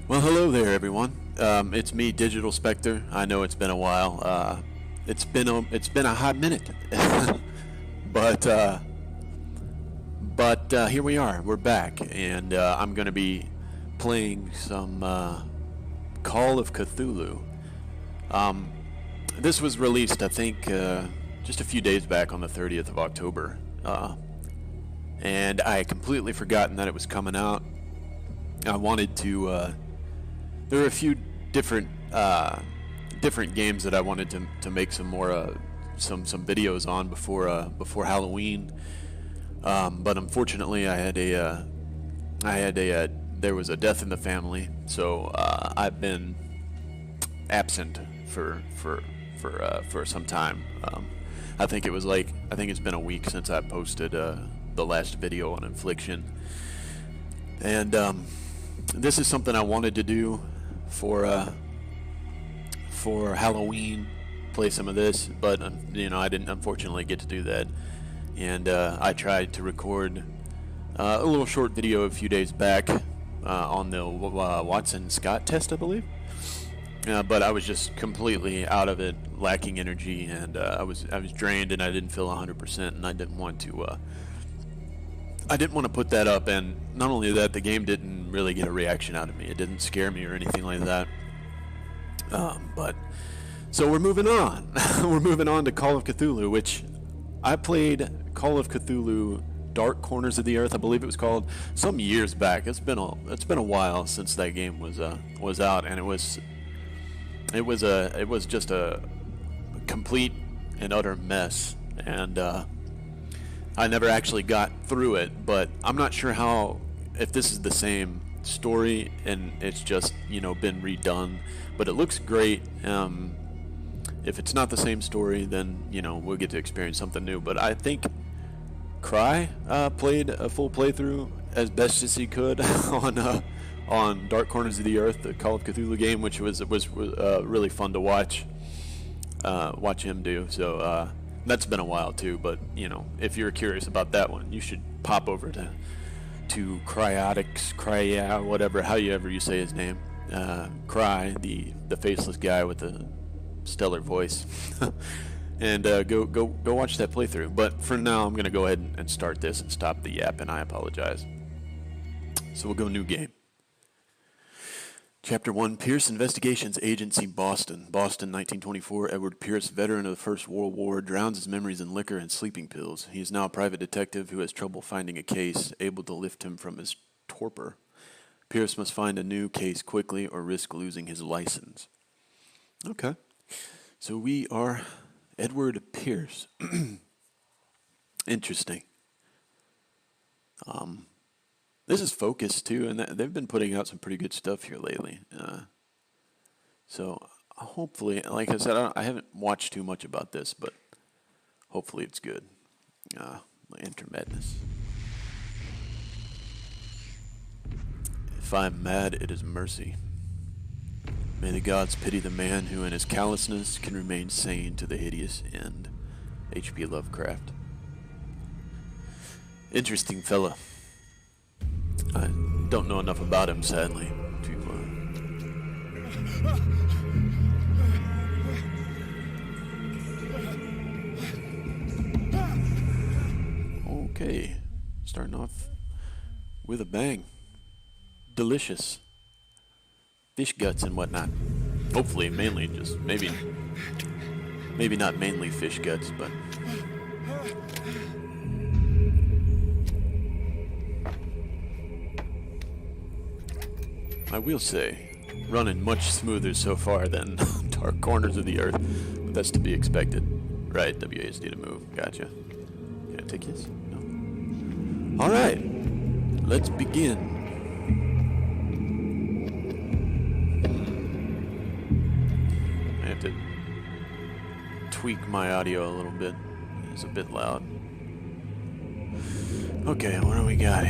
Well, hello there, everyone. It's me, Digital Spectre. I know it's been a while. It's been a hot minute, but here we are. We're back, and I'm going to be playing some Call of Cthulhu. Um, this was released, I think, just a few days back on the 30th of October, and I had completely forgotten that it was coming out. I wanted to. There were a few different games that I wanted to make some more some videos on before Halloween, but unfortunately there was a death in the family, so I've been absent for some time. I think it's been a week since I posted the last video on Infliction, and this is something I wanted to do for Halloween, play some of this, but I didn't unfortunately get to do that. And I tried to record a little short video a few days back on the Watson Scott test, I believe. But I was just completely out of it, lacking energy, and I was drained, and I didn't feel 100%, and I didn't want to put that up. And not only that, the game didn't really get a reaction out of me. It didn't scare me or anything like that. But so we're moving on. We're moving on to Call of Cthulhu, which I played Call of Cthulhu Dark Corners of the Earth, I believe it was called, some years back. It's been a while since that game was out, and it was just a complete and utter mess. And I never actually got through it, but I'm not sure if this is the same story and it's just been redone, but it looks great. If it's not the same story, then we'll get to experience something new. But I think Cry played a full playthrough as best as he could on Dark Corners of the Earth, the Call of Cthulhu game, which was really fun to watch him do. So that's been a while too, but if you're curious about that one, you should pop over to whatever, however you say his name, Cry, the faceless guy with the stellar voice, and go watch that playthrough. But for now, I'm gonna go ahead and start this and stop the yap, and I apologize. So we'll go new game. Chapter 1, Pierce Investigations Agency, Boston. Boston, 1924. Edward Pierce, veteran of the First World War, drowns his memories in liquor and sleeping pills. He is now a private detective who has trouble finding a case able to lift him from his torpor. Pierce must find a new case quickly or risk losing his license. Okay. So we are Edward Pierce. Interesting. This is Focus too, and they've been putting out some pretty good stuff here lately. So hopefully, like I said, I haven't watched too much about this, but hopefully it's good. Enter madness. If I am mad, it is mercy. May the gods pity the man who in his callousness can remain sane to the hideous end. H.P. Lovecraft. Interesting fella. I don't know enough about him, sadly, to Okay, starting off with a bang. Delicious. Fish guts and whatnot. Hopefully, mainly just, maybe not mainly fish guts, but... I will say, running much smoother so far than Dark Corners of the Earth, but that's to be expected. Right, WASD to move, gotcha. Can I take this? No. Alright, let's begin. I have to tweak my audio a little bit. It's a bit loud. Okay, what do we got?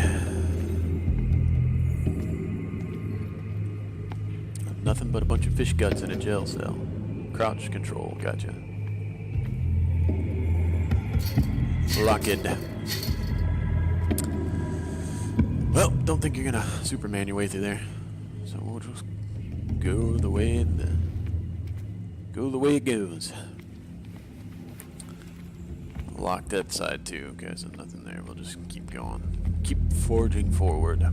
Nothing but a bunch of fish guts in a jail cell. Crouch control, gotcha. Locked. Well, don't think you're gonna Superman your way through there. So So we'll just go the way it goes. Lock that side too. Okay, so nothing there. We'll just keep going. Keep forging forward. What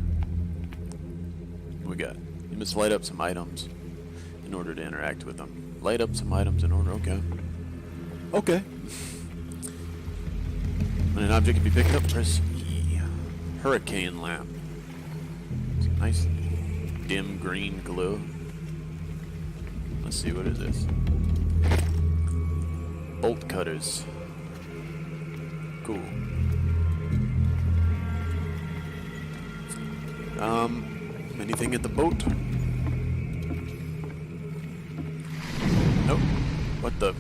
we got? You must light up some items in order to interact with them. Light up some items in order. Okay. Okay. When an object can be picked up, press E. Hurricane lamp. It's a nice dim green glow. Let's see, what is this? Bolt cutters. Cool. Anything at the boat? Nope. What the?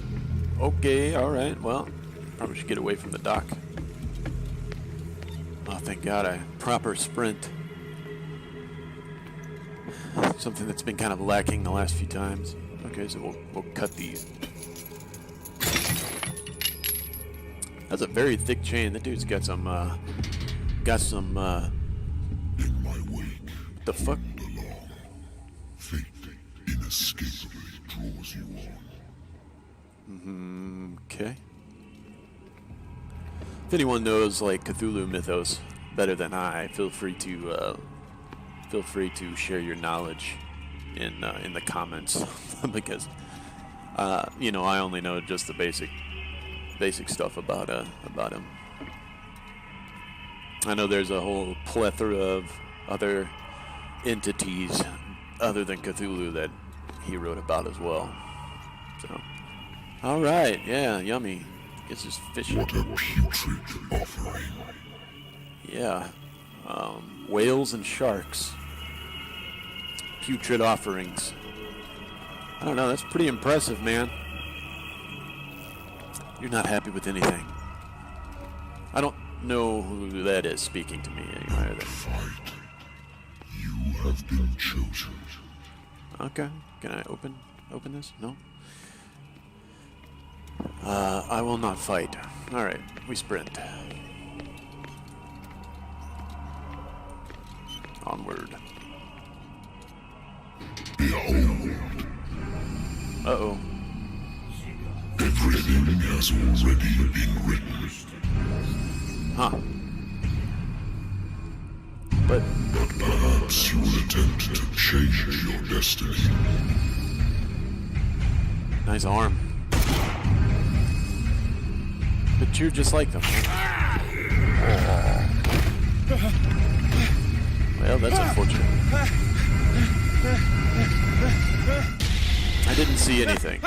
Okay, alright, well, probably should get away from the dock. Oh, thank God, a proper sprint. Something that's been kind of lacking the last few times. Okay, so we'll cut these. That's a very thick chain. That dude's got some, in my wake, what the fuck? Along. Fate inescapably draws you on. Okay. If anyone knows, like, Cthulhu mythos better than I, feel free to share your knowledge in the comments, because, you know, I only know just the basic stuff about him. I know there's a whole plethora of other entities other than Cthulhu that he wrote about as well. So, all right, yeah, yummy. Guess it's fish. What a putrid offering. Yeah, whales and sharks. Putrid offerings. I don't know. That's pretty impressive, man. You're not happy with anything. I don't know who that is speaking to me either. Fight. You have been chosen. Okay. Can I open this? No. I will not fight. All right. We sprint. Onward. Behold. Uh-oh. Everything has already been written. Huh. But perhaps you will attempt to change your destiny. Nice arm. But you're just like them. Oh. Well, that's unfortunate. I didn't see anything.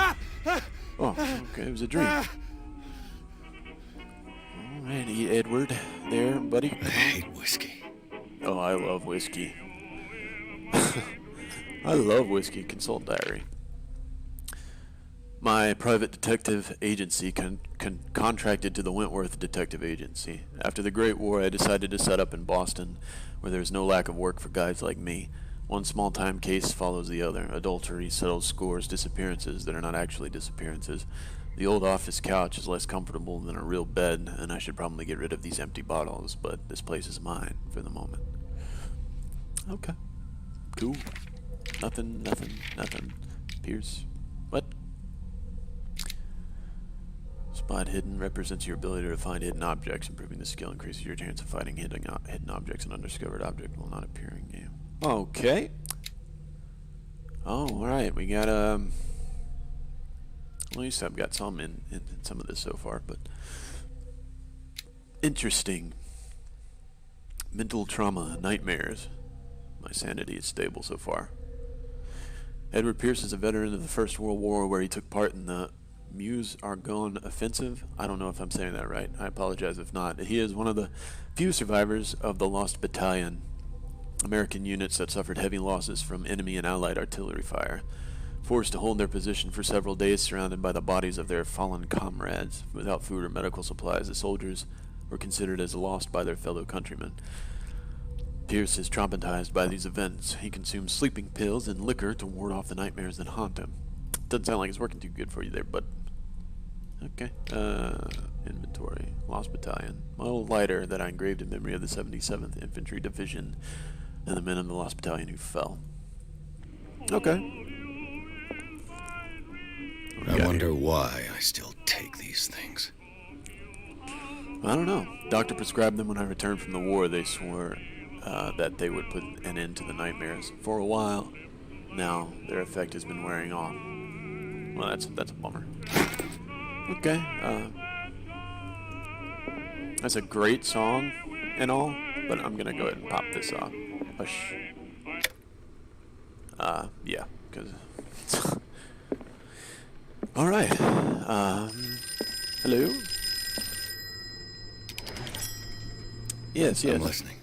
Oh, okay, it was a dream. Alrighty, Edward. There, buddy. I hate whiskey. Oh, I love whiskey. I love whiskey. Consult diary. My private detective agency contracted to the Wentworth Detective Agency. After the Great War, I decided to set up in Boston, where there's no lack of work for guys like me. One small-time case follows the other. Adultery settles scores, disappearances that are not actually disappearances. The old office couch is less comfortable than a real bed, and I should probably get rid of these empty bottles, but this place is mine for the moment. Okay. Cool. Nothing. Pierce. What? Spot hidden represents your ability to find hidden objects. Improving the skill increases your chance of finding hidden objects. An undiscovered object will not appear in game. Okay. Oh, alright. We got, at least I've got some in some of this so far, but interesting. Mental trauma, nightmares. My sanity is stable so far. Edward Pierce is a veteran of the First World War, where he took part in the Meuse-Argonne offensive. I don't know if I'm saying that right. I apologize if not. He is one of the few survivors of the Lost Battalion, American units that suffered heavy losses from enemy and Allied artillery fire. Forced to hold their position for several days, surrounded by the bodies of their fallen comrades. Without food or medical supplies, the soldiers were considered as lost by their fellow countrymen. Pierce is traumatized by these events. He consumes sleeping pills and liquor to ward off the nightmares that haunt him. Doesn't sound like it's working too good for you there, but... Okay. Inventory. Lost Battalion. Model lighter that I engraved in memory of the 77th Infantry Division and the men of the Lost Battalion who fell. Okay. I wonder why I still take these things. I don't know. Doctor prescribed them when I returned from the war. They swore that they would put an end to the nightmares. For a while, now their effect has been wearing off. Well, that's a bummer. Okay. That's a great song and all, but I'm gonna go ahead and pop this off. Hush. Yeah, because. All right. Hello. Yes. I'm listening.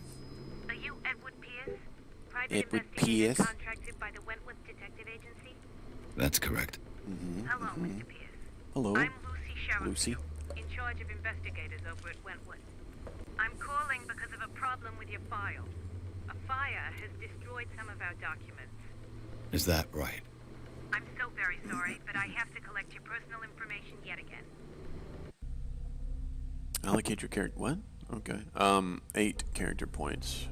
Are you Edward Pierce? Private Edward investigator Pierce? contracted by the Wentworth Detective Agency? That's correct. Hello, Mr. Pierce. Hello. I'm Lucy Sheriff, Lucy. in charge of investigators over at Wentworth. I'm calling because of a problem with your file. A fire has destroyed some of our documents. Is that right? I'm so very sorry, but I have to collect your personal information yet again. Allocate your character. What? Okay. 8 character points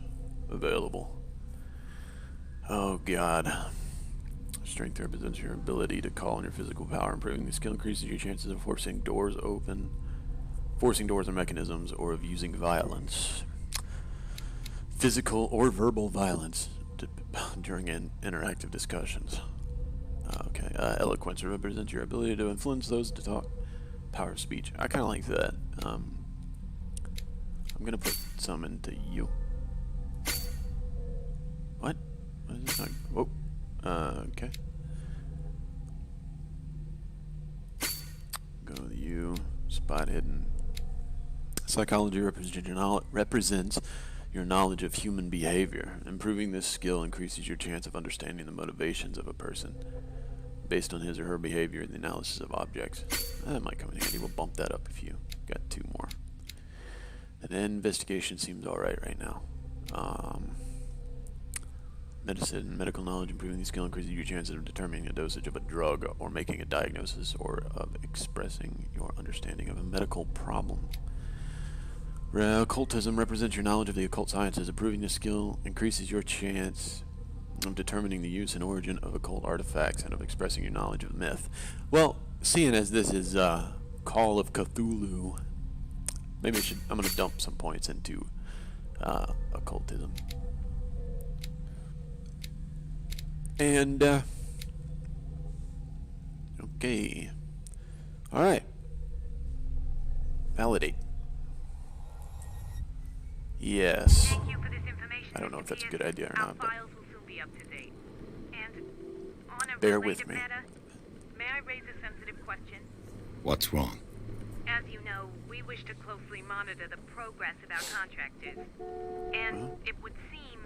available. Oh God. Strength represents your ability to call on your physical power. Improving the skill increases your chances of forcing doors open, forcing doors or mechanisms, or of using violence. Physical or verbal violence during interactive discussions. Okay. Eloquence represents your ability to influence those to talk. Power of speech. I kind of like that. I'm gonna put some into you. What? What is this? Whoa. Okay. Go with you. Spot hidden. Psychology represents your knowledge of human behavior. Improving this skill increases your chance of understanding the motivations of a person based on his or her behavior in the analysis of objects. That might come in handy. We'll bump that up if you got 2 more. And investigation seems alright right now. Medicine, medical knowledge, improving the skill increases your chances of determining a dosage of a drug or making a diagnosis or of expressing your understanding of a medical problem. Occultism represents your knowledge of the occult sciences. Improving this skill increases your chance of determining the use and origin of occult artifacts and of expressing your knowledge of myth. Well, seeing as this is Call of Cthulhu, maybe I'm going to dump some points into occultism. And, okay. Alright. Validate. Yes. Thank you for this information. I don't know Mr. if that's a Pierce. good idea or Our not, but files will soon be up to date. And on a bear with related me. matter, may I raise a sensitive question? What's wrong? As you know, we wish to closely monitor the progress of our contractors. And it would seem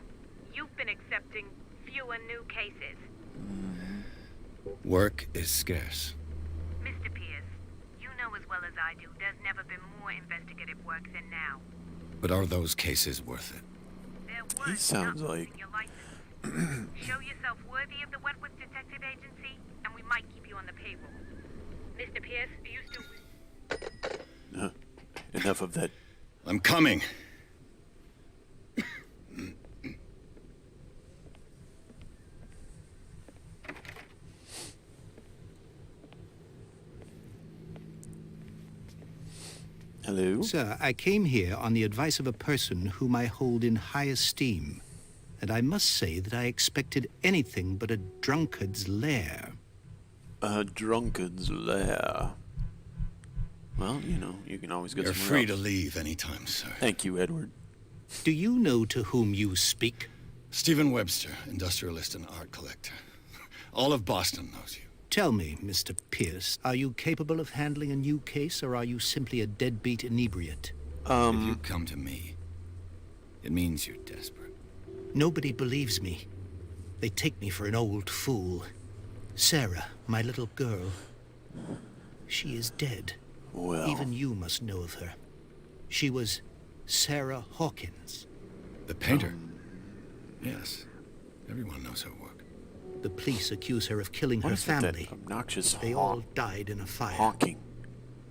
you've been accepting fewer new cases. Work is scarce. Mr. Pierce, you know as well as I do, there's never been more investigative work than now. But are those cases worth it? There He was sounds nothing like- in your license. Show yourself worthy of the Wentworth Detective Agency, and we might keep you on the payroll. Mr. Pierce, are you still... Enough of that. I'm coming. Hello? Sir, I came here on the advice of a person whom I hold in high esteem, and I must say that I expected anything but a drunkard's lair. A drunkard's lair. Well, you know, you can always get You're somewhere free else. to leave anytime, sir. Thank you, Edward. Do you know to whom you speak? Stephen Webster, industrialist and art collector. All of Boston knows you. Tell me, Mr. Pierce, are you capable of handling a new case, or are you simply a deadbeat inebriate? If you come to me, it means you're desperate. Nobody believes me. They take me for an old fool. Sarah, my little girl, she is dead. Well, Even you must know of her. She was Sarah Hawkins. The painter? Yes. Everyone knows her work. The police accuse her of killing what her is with that family. obnoxious They all died in a fire. honking?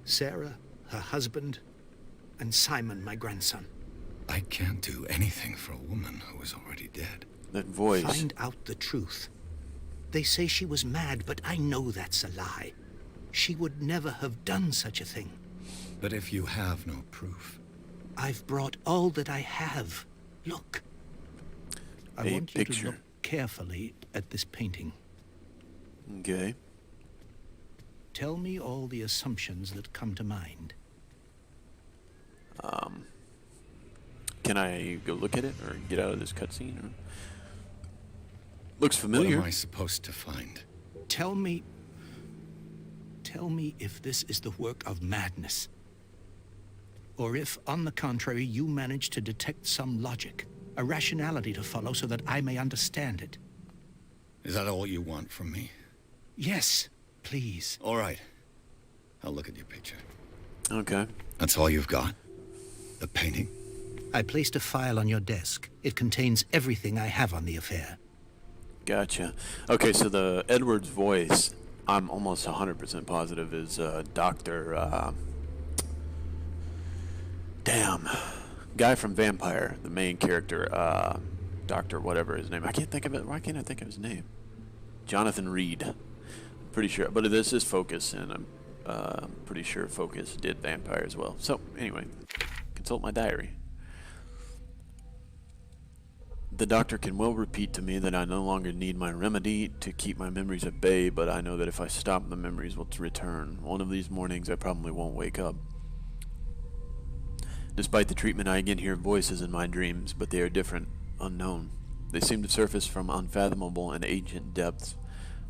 Sarah, her husband, and Simon, my grandson. I can't do anything for a woman who is already dead. That voice. Find out the truth. They say she was mad, but I know that's a lie. She would never have done such a thing. But if you have no proof... I've brought all that I have. Look. I A want you to picture. look carefully at this painting. Okay. Tell me all the assumptions that come to mind. Can I go look at it or get out of this cutscene? Or... Looks What familiar. am I supposed to find? Tell me if this is the work of madness. Or if, on the contrary, you manage to detect some logic, a rationality to follow so that I may understand it. Is that all you want from me? Yes, please. All right. I'll look at your picture. Okay. That's all you've got? The painting? I placed a file on your desk. It contains everything I have on the affair. Gotcha. Okay, so the Edward's voice, I'm almost 100% positive, is Dr. Damn. Guy from Vampire, the main character, Dr. whatever his name. I can't think of it. Why can't I think of his name? Jonathan Reed. Pretty sure. But this is Focus, and I'm pretty sure Focus did Vampire as well. So, anyway, consult my diary. The doctor can well repeat to me that I no longer need my remedy to keep my memories at bay, but I know that if I stop, the memories will return. One of these mornings, I probably won't wake up. Despite the treatment, I again hear voices in my dreams, but they are different, unknown. They seem to surface from unfathomable and ancient depths.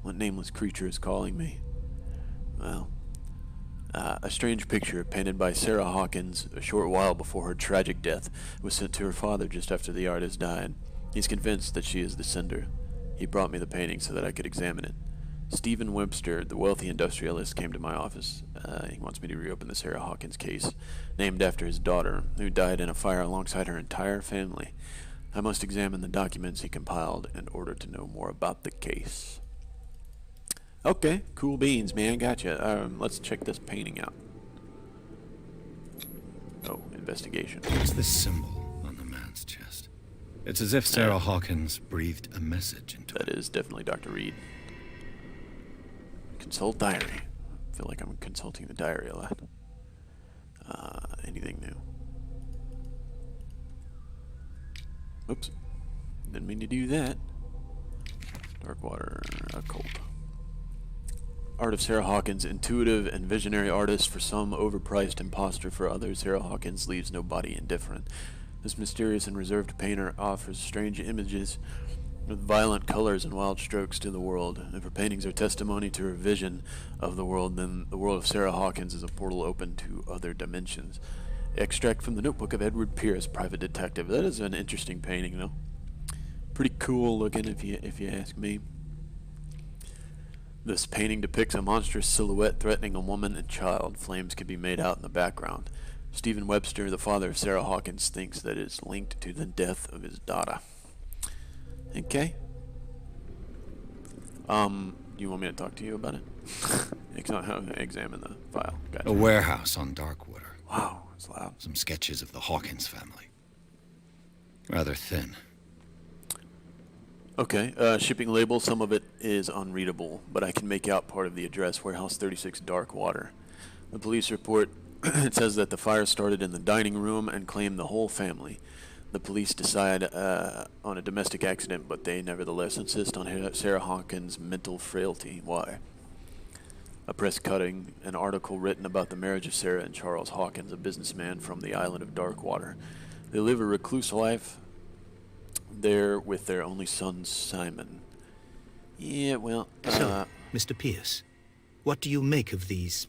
What nameless creature is calling me? Well, a strange picture painted by Sarah Hawkins a short while before her tragic death was sent to her father just after the artist died. He's convinced that she is the sender. He brought me the painting so that I could examine it. Stephen Webster, the wealthy industrialist, came to my office. He wants me to reopen the Sarah Hawkins case, named after his daughter, who died in a fire alongside her entire family. I must examine the documents he compiled in order to know more about the case. Okay, cool beans, man. Gotcha. Let's check this painting out. Oh, investigation. What's this symbol on the man's chest? It's as if Sarah Hawkins breathed a message into it. That is definitely Dr. Reed. Consult diary. I feel like I'm consulting the diary a lot. Anything new? Oops. Didn't mean to do that. Dark water, occult. Art of Sarah Hawkins, intuitive and visionary artist for some, overpriced imposter for others. Sarah Hawkins leaves nobody indifferent. This mysterious and reserved painter offers strange images with violent colors and wild strokes to the world. If her paintings are testimony to her vision of the world, then the world of Sarah Hawkins is a portal open to other dimensions. Extract from the notebook of Edward Pierce, private detective. That is an interesting painting, though. Pretty cool looking, if you ask me. This painting depicts a monstrous silhouette threatening a woman and child. Flames can be made out in the background. Stephen Webster, the father of Sarah Hawkins, thinks that it is linked to the death of his daughter. Okay. Do you want me to talk to you about it? Examine the file. Gotcha. A warehouse on Darkwater. Wow, it's loud. Some sketches of the Hawkins family. Rather thin. Okay, shipping label, some of it is unreadable, but I can make out part of the address, Warehouse 36 Darkwater. The police report, it says that the fire started in the dining room and claimed the whole family. The police decide on a domestic accident, but they nevertheless insist on Sarah Hawkins' mental frailty. Why? A press cutting, an article written about the marriage of Sarah and Charles Hawkins, a businessman from the island of Darkwater. They live a recluse life there with their only son, Simon. Yeah, well, So, Mr. Pierce, what do you make of these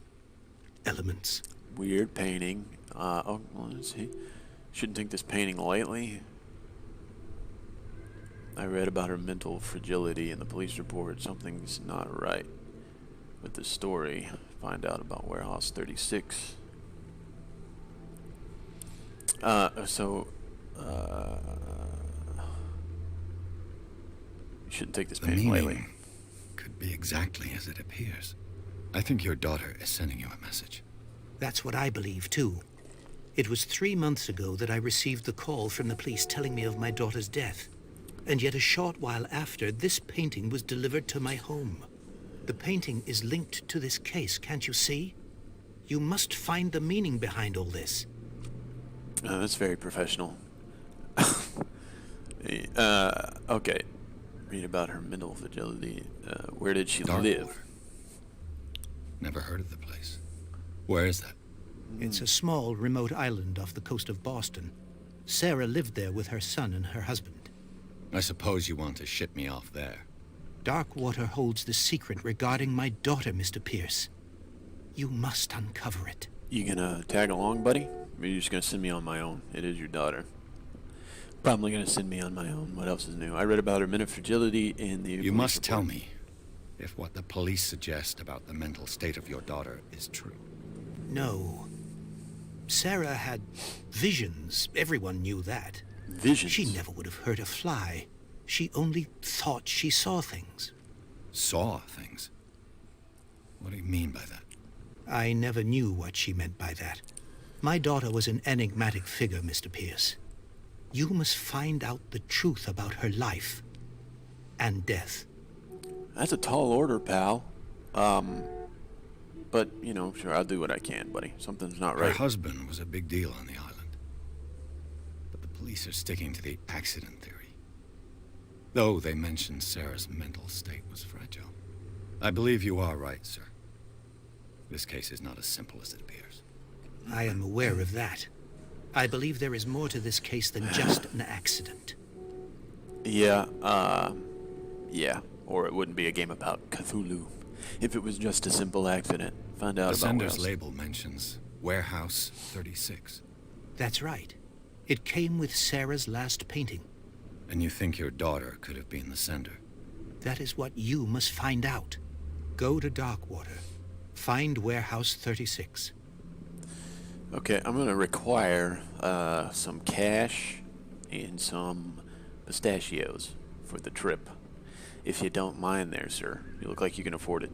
elements? weird painting. Oh, well, let's see. Shouldn't take this painting lightly. I read about her mental fragility in the police report. Something's not right with the story. Find out about Warehouse 36. You shouldn't take this The painting lightly. meaning could be exactly as it appears. I think your daughter is sending you a message. That's what I believe, too. It was 3 months ago that I received the call from the police telling me of my daughter's death. And yet a short while after, this painting was delivered to my home. The painting is linked to this case, can't you see? You must find the meaning behind all this. That's very professional. Okay. Read about her mental fragility. Where did she live? Darkwater. Never heard of the place. Where is that? It's a small, remote island off the coast of Boston. Sarah lived there with her son and her husband. I suppose you want to ship me off there. Darkwater holds the secret regarding my daughter, Mr. Pierce. You must uncover it. You gonna tag along, buddy? Or are you just gonna send me on my own? It is your daughter. Probably gonna send me on my own. What else is new? I read about her mental fragility in the... You must tell me if what the police suggest about the mental state of your daughter is true. No. Sarah had visions. Everyone knew that. Visions? She never would have hurt a fly. She only thought she saw things. Saw things? What do you mean by that? I never knew what she meant by that. My daughter was an enigmatic figure, Mr. Pierce. You must find out the truth about her life and death. That's a tall order, pal. But, you know, sure, I'll do what I can, buddy. Something's not Her right. husband was a big deal on the island. But the police are sticking to the accident theory. Though they mentioned Sarah's mental state was fragile. I believe you are right, sir. This case is not as simple as it appears. I am aware of that. I believe there is more to this case than just an accident. Yeah, yeah. Or it wouldn't be a game about Cthulhu. If it was just a simple accident. Find out The about sender's whales. label mentions Warehouse 36. That's right. It came with Sarah's last painting. And you think your daughter could have been the sender? That is what you must find out. Go to Darkwater. Find Warehouse 36. Okay, I'm gonna require some cash and some pistachios for the trip. If you don't mind there, sir. You look like you can afford it.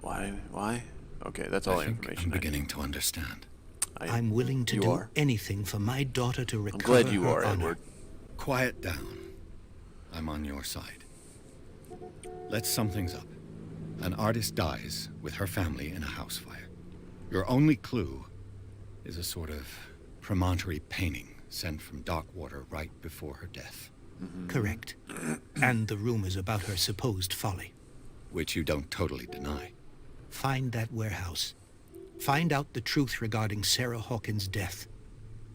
Why? Okay, that's all I the think information I'm I need. beginning to understand. I'm willing to You do are. anything for my daughter to I'm recover glad you her are, honor. Edward. Quiet down. I'm on your side. Let's sum things up. An artist dies with her family in a house fire. Your only clue is a sort of promontory painting sent from Darkwater right before her death. Correct. And the rumors about her supposed folly. Which you don't totally deny. Find that warehouse. Find out the truth regarding Sarah Hawkins' death.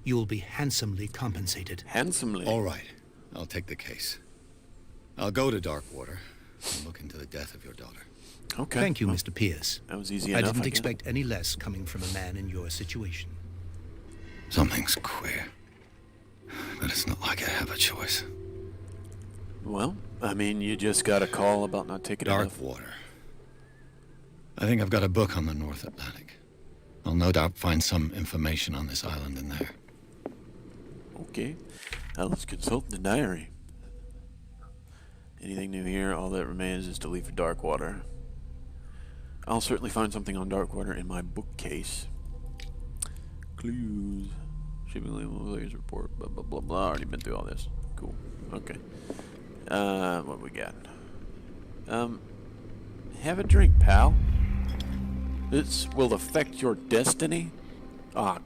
You will be handsomely compensated. Handsomely. All right, I'll take the case. I'll go to Darkwater and look into the death of your daughter. Okay. Thank you, well, Mr. Pierce. That was easy I enough. didn't guess. expect any less coming from a man in your situation. Something's queer. But it's not like I have a choice. Well, I mean, you just got a call about not taking enough. Darkwater. I think I've got a book on the North Atlantic. I'll no doubt find some information on this island in there. Okay. Now let's consult the diary. Anything new here? All that remains is to leave for Darkwater. I'll certainly find something on Darkwater in my bookcase. Clues. Shipping labels report. Blah blah blah blah. Already been through all this. Cool. Okay. What we got? Have a drink, pal. This will affect your destiny. Ah.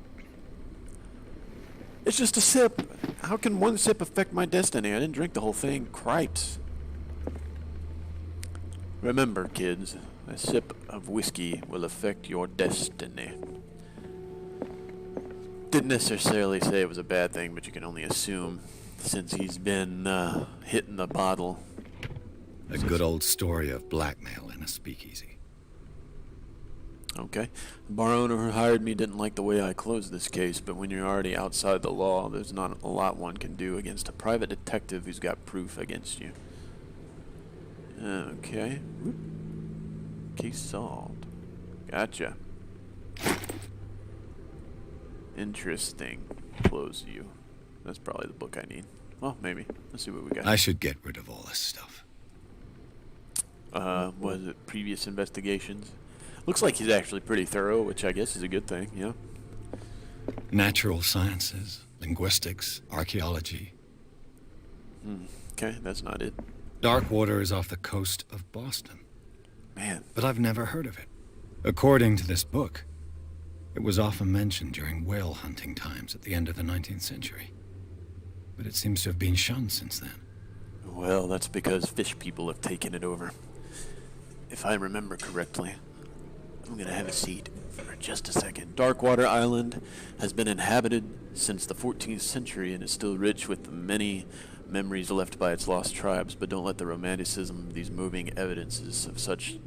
It's just a sip. How can one sip affect my destiny? I didn't drink the whole thing. Cripes. Remember, kids, a sip of whiskey will affect your destiny. Didn't necessarily say it was a bad thing, but you can only assume since he's been hitting the bottle. A good old story of blackmail in a speakeasy. Okay. The bar owner who hired me didn't like the way I closed this case, but when you're already outside the law, there's not a lot one can do against a private detective who's got proof against you. Okay. Whoop. Case solved. Gotcha. Interesting. Close you. That's probably the book I need. Well, maybe. Let's see what we got. I should get rid of all this stuff. Was it previous investigations? Looks like he's actually pretty thorough, which I guess is a good thing, yeah. Natural sciences, linguistics, archaeology, Okay, that's not it. Darkwater is off the coast of Boston. Man. But I've never heard of it. According to this book, it was often mentioned during whale hunting times at the end of the 19th century. But it seems to have been shunned since then. Well, that's because fish people have taken it over. If I remember correctly, I'm gonna have a seat for just a second. Darkwater Island has been inhabited since the 14th century and is still rich with the many memories left by its lost tribes, but don't let the romanticism of these moving evidences of such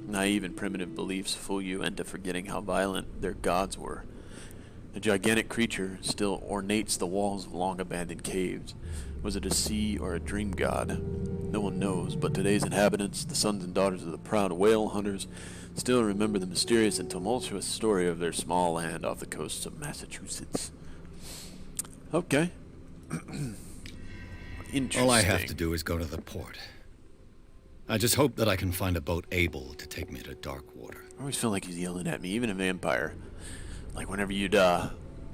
naive and primitive beliefs fool you into forgetting how violent their gods were. A gigantic creature still ornates the walls of long-abandoned caves. Was it a sea or a dream god? No one knows, but today's inhabitants, the sons and daughters of the proud whale hunters, still remember the mysterious and tumultuous story of their small land off the coasts of Massachusetts. Okay. Interesting. All I have to do is go to the port. I just hope that I can find a boat able to take me to Darkwater. I always feel like he's yelling at me, even a vampire. Like whenever you'd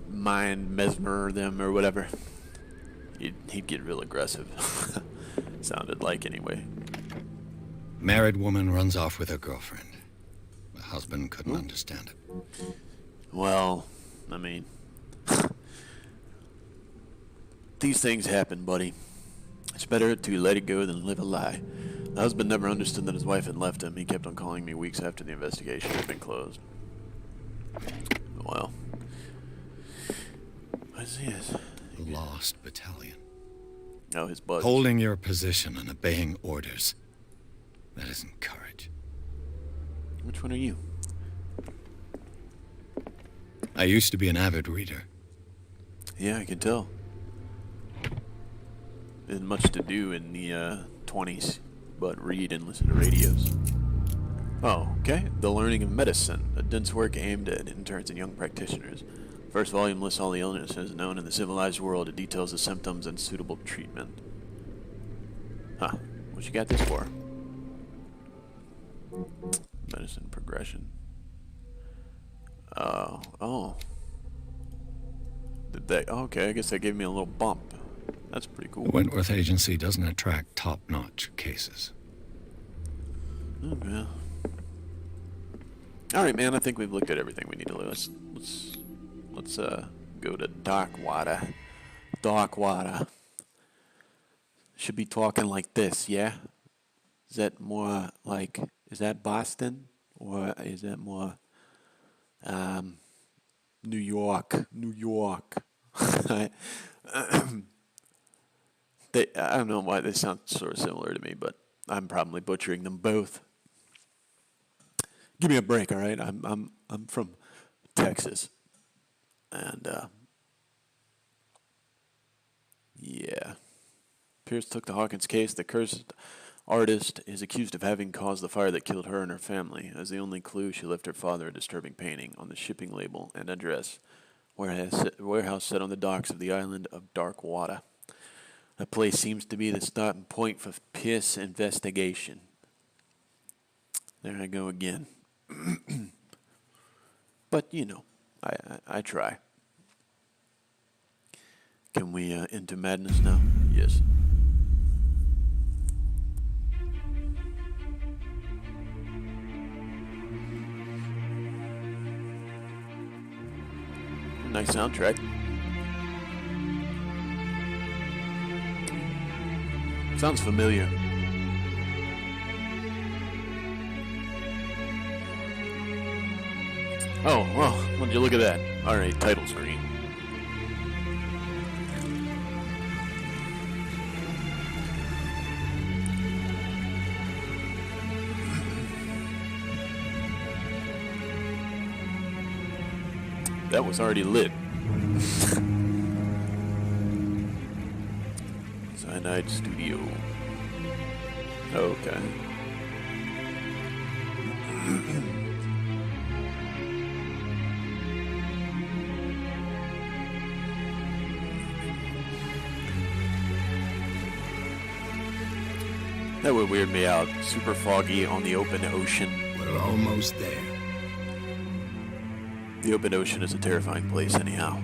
mind mesmer them or whatever, he'd get real aggressive. Sounded like anyway. Married woman runs off with her girlfriend. The husband couldn't understand it. Well, I mean, these things happen, buddy. It's better to let it go than live a lie. The husband never understood that his wife had left him. He kept on calling me weeks after the investigation had been closed. Well, what's this? The Lost Battalion. Oh, his buzz. Holding your position and obeying orders. That isn't courage. Which one are you? I used to be an avid reader. Yeah, I can tell. Isn't much to do in the 20s, but read and listen to radios. Oh, okay. The Learning of Medicine, a dense work aimed at interns and young practitioners. First volume lists all the illnesses known in the civilized world. It details the symptoms and suitable treatment. Huh. What you got this for? Medicine progression. Oh. Did they? Okay, I guess that gave me a little bump. That's pretty cool. The Wentworth Agency doesn't attract top-notch cases. Okay. All right, man. I think we've looked at everything we need to look. Let's go to Darkwater. Darkwater. Should be talking like this, yeah? Is that more like, is that Boston? Or is that more, New York? New York. I don't know why they sound sort of similar to me, but I'm probably butchering them both. Give me a break, all right? I'm from Texas. And, yeah. Pierce took the Hawkins case. The cursed artist is accused of having caused the fire that killed her and her family. As the only clue, she left her father a disturbing painting on the shipping label and address, warehouse set on the docks of the island of Darkwater. That place seems to be the starting point for Pierce's investigation. There I go again. But, you know, I try. Can we into madness now? Yes. Nice soundtrack. Sounds familiar. Oh, well, would you look at that? Alright, title screen. That was already lit. Cyanide Studio. Okay. That would weird me out. Super foggy on the open ocean. We're almost there. The open ocean is a terrifying place anyhow.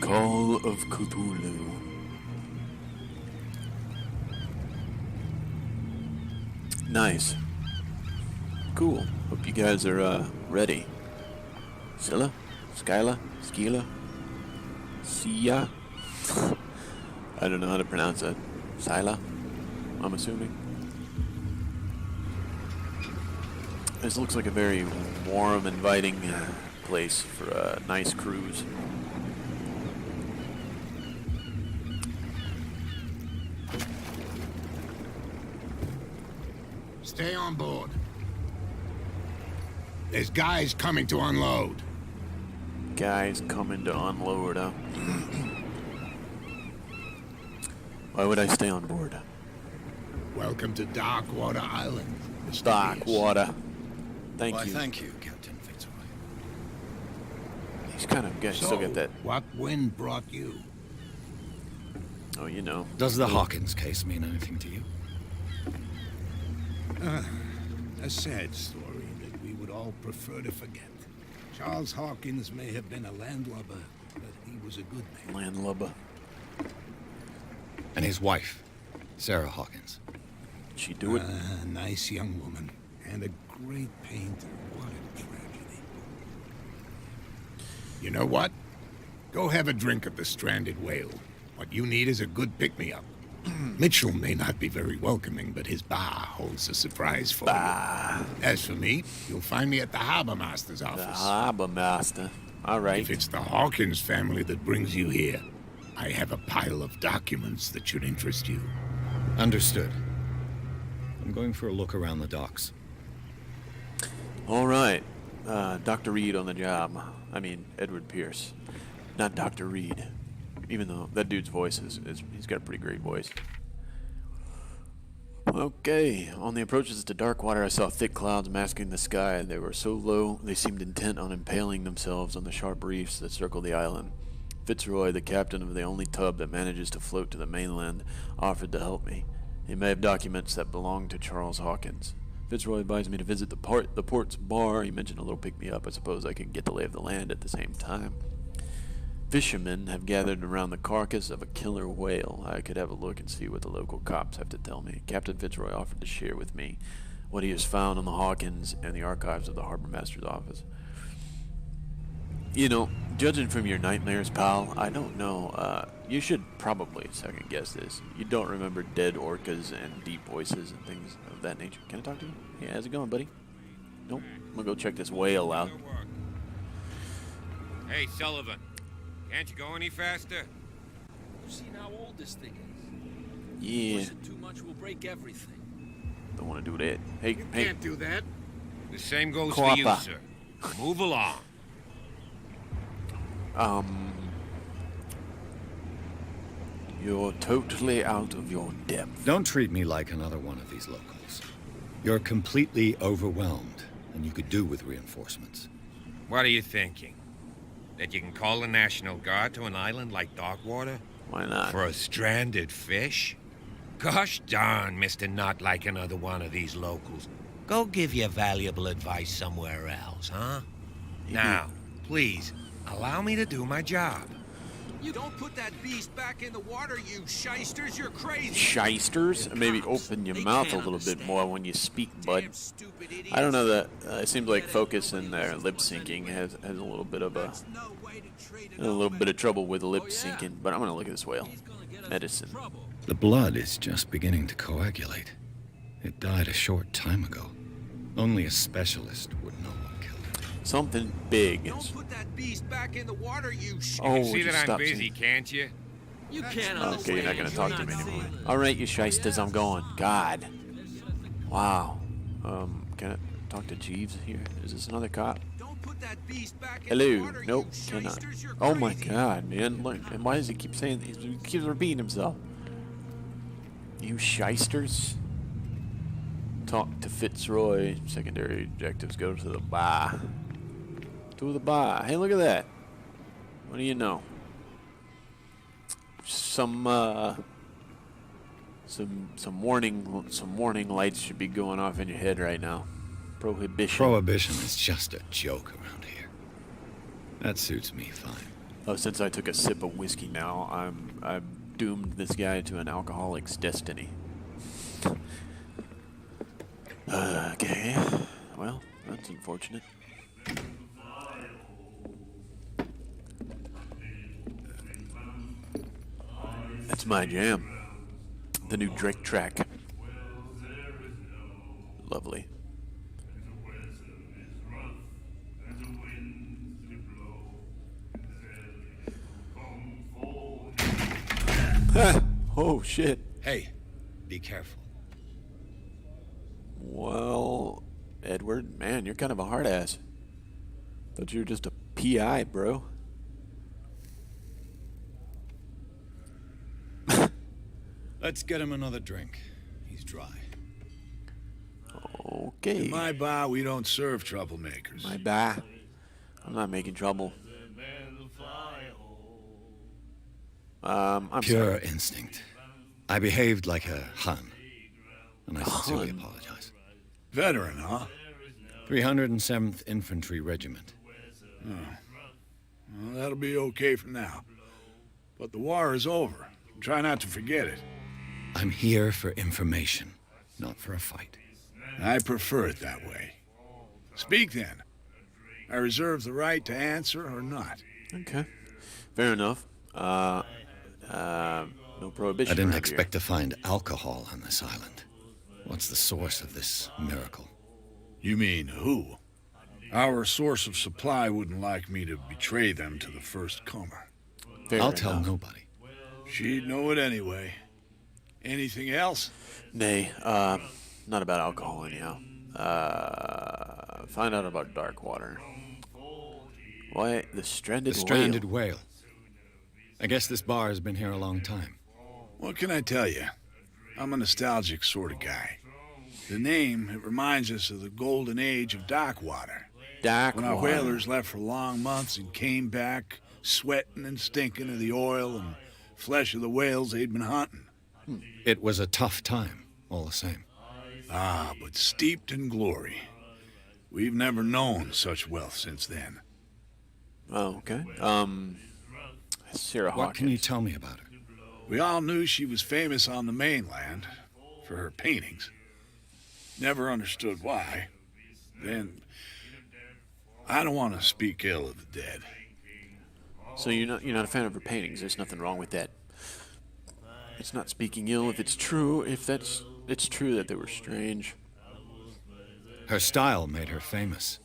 Call of Cthulhu. Nice. Cool. Hope you guys are ready. Scylla? Skyla? Skila? Sia? I don't know how to pronounce that. Scylla? I'm assuming. This looks like a very warm, inviting place for a nice cruise. Stay on board. There's guys coming to unload. Guys coming to unload, huh? Why would I stay on board? Welcome to Darkwater Island, Mr. Dark Pierce. water. Thank Why, you. thank you, Captain Fitzroy. He's kind of good. So, Still got that. what wind brought you? Oh, you know. Does the Hawkins case mean anything to you? A sad story that we would all prefer to forget. Charles Hawkins may have been a landlubber, but he was a good man. Landlubber. And his wife, Sarah Hawkins. She do it. A nice young woman, and a great painter. What a tragedy. You know what? Go have a drink at the Stranded Whale. What you need is a good pick-me-up. Mitchell may not be very welcoming, but his bar holds a surprise for you. As for me, you'll find me at the Harbor Master's The office. harbor master. All right. If it's the Hawkins family that brings you here, I have a pile of documents that should interest you. Understood. I'm going for a look around the docks. All right. Dr. Reed on the job. I mean, Edward Pierce. Not Dr. Reed. Even though that dude's voice is he's got a pretty great voice. Okay, on the approaches to Darkwater, I saw thick clouds masking the sky. They were so low, they seemed intent on impaling themselves on the sharp reefs that circled the island. Fitzroy, the captain of the only tub that manages to float to the mainland, offered to help me. He may have documents that belong to Charles Hawkins. Fitzroy advised me to visit the port's bar. He mentioned a little pick-me-up. I suppose I could get the lay of the land at the same time. Fishermen have gathered around the carcass of a killer whale. I could have a look and see what the local cops have to tell me. Captain Fitzroy offered to share with me what he has found on the Hawkins and the archives of the Harbor Master's office. You know, judging from your nightmares, pal, I don't know. You should probably second guess this. You don't remember dead orcas and deep voices and things of that nature. Can I talk to you? Yeah, how's it going, buddy? Nope. I'm gonna go check this whale out. Hey, Sullivan. Can't you go any faster? You've seen how old this thing is. Yeah, Push it too much will break everything. don't want to do that. Hey, hey, Can't do that. The same goes for you, Copper. sir. Move along. You're totally out of your depth. Don't treat me like another one of these locals. You're completely overwhelmed, and you could do with reinforcements. What are you thinking? That you can call the National Guard to an island like Darkwater? Why not? For a stranded fish? Gosh darn, Mr. Not like another one of these locals. Go give your valuable advice somewhere else, huh? Now, please, allow me to do my job. You don't put that beast back in the water, you shysters. You're crazy. Shysters? Maybe open your mouth a little bit more when you speak, bud. I don't know that. It seems like Focus and their lip syncing has a little bit of trouble with lip syncing. But I'm gonna look at this whale. Medicine. The blood is just beginning to coagulate. It died a short time ago. Only a specialist would know what killed it. Something big. Don't put that beast back in the water, you Oh, would See you that I'm stop busy, saying- can't you? You can't Okay, understand. you're not gonna talk to me not anymore. seeing. All right, you shysters, I'm going. God. Wow. Can I talk to Jeeves here? Is this another cop? Don't put that beast back in Hello. the water, Nope, you cannot. shysters. You're Oh my crazy. God, man! Look, and why does he keep saying? He keeps repeating himself. You shysters. Talk to Fitzroy. Secondary objectives: go to the bar. To the bar. Hey, look at that. What do you know? Some warning lights should be going off in your head right now. Prohibition. Prohibition is just a joke around here. That suits me fine. Oh, since I took a sip of whiskey now, I've doomed this guy to an alcoholic's destiny. Okay. Well, that's unfortunate. That's my jam. The new Drake track. Lovely. Oh, shit. Hey, be careful. Well, Edward, man, you're kind of a hard ass. Thought you were just a PI, bro. Let's get him another drink. He's dry. Okay. In my bar, we don't serve troublemakers. My bad. I'm not making trouble. I'm Pure sorry. instinct. I behaved like a Hun, and I sincerely Hun? apologize. Veteran, huh? 307th Infantry Regiment. Well, that'll be okay for now. But the war is over. Try not to forget it. I'm here for information, not for a fight. I prefer it that way. Speak then. I reserve the right to answer or not. Okay. Fair enough. No prohibition. I didn't around expect to find alcohol on this island. What's the source of this miracle? You mean who? Our source of supply wouldn't like me to betray them to the first comer. here. Fair I'll tell enough. nobody. She'd know it anyway. Anything else? Nay, not about alcohol anyhow. Find out about dark water. Why, the stranded The stranded whale. whale. I guess this bar has been here a long time. What can I tell you? I'm a nostalgic sort of guy. The name, it reminds us of the golden age of dock water. Dark When our water. whalers left for long months and came back sweating and stinking of the oil and flesh of the whales they'd been hunting. It was a tough time, all the same. Ah, but steeped in glory. We've never known such wealth since then. Oh, okay. Sarah Hawkins. What can you tell me about her? We all knew she was famous on the mainland for her paintings. Never understood why. Then, I don't want to speak ill of the dead. So you're not a fan of her paintings. There's nothing wrong with that. It's not speaking ill if it's true. It's true that they were strange. Her style made her famous.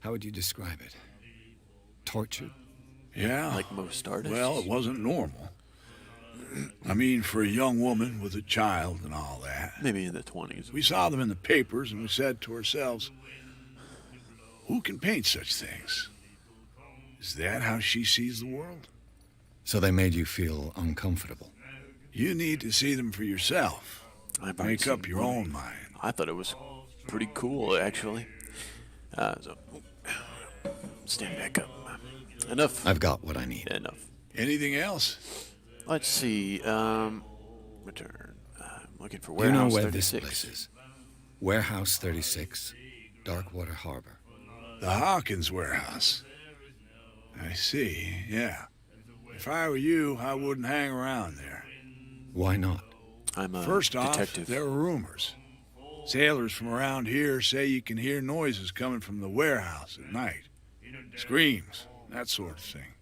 How would you describe it? Tortured? Yeah. Like most artists. Well, it wasn't normal. I mean, for a young woman with a child and all that. Maybe in the 20s. We saw them in the papers and we said to ourselves, who can paint such things? Is that how she sees the world? So they made you feel uncomfortable. You need to see them for yourself. I've already Make up seen your one. own mind. I thought it was pretty cool, actually. So, stand back up. Enough. I've got what I need. Enough. Anything else? Let's see. Return. I'm looking for Do you know Warehouse where 36. this place is? Warehouse 36, Darkwater Harbor. The Hawkins warehouse. I see, yeah. If I were you, I wouldn't hang around there. Why not? I'm a First off, detective. there are rumors. Sailors from around here say you can hear noises coming from the warehouse at night. Screams, that sort of thing.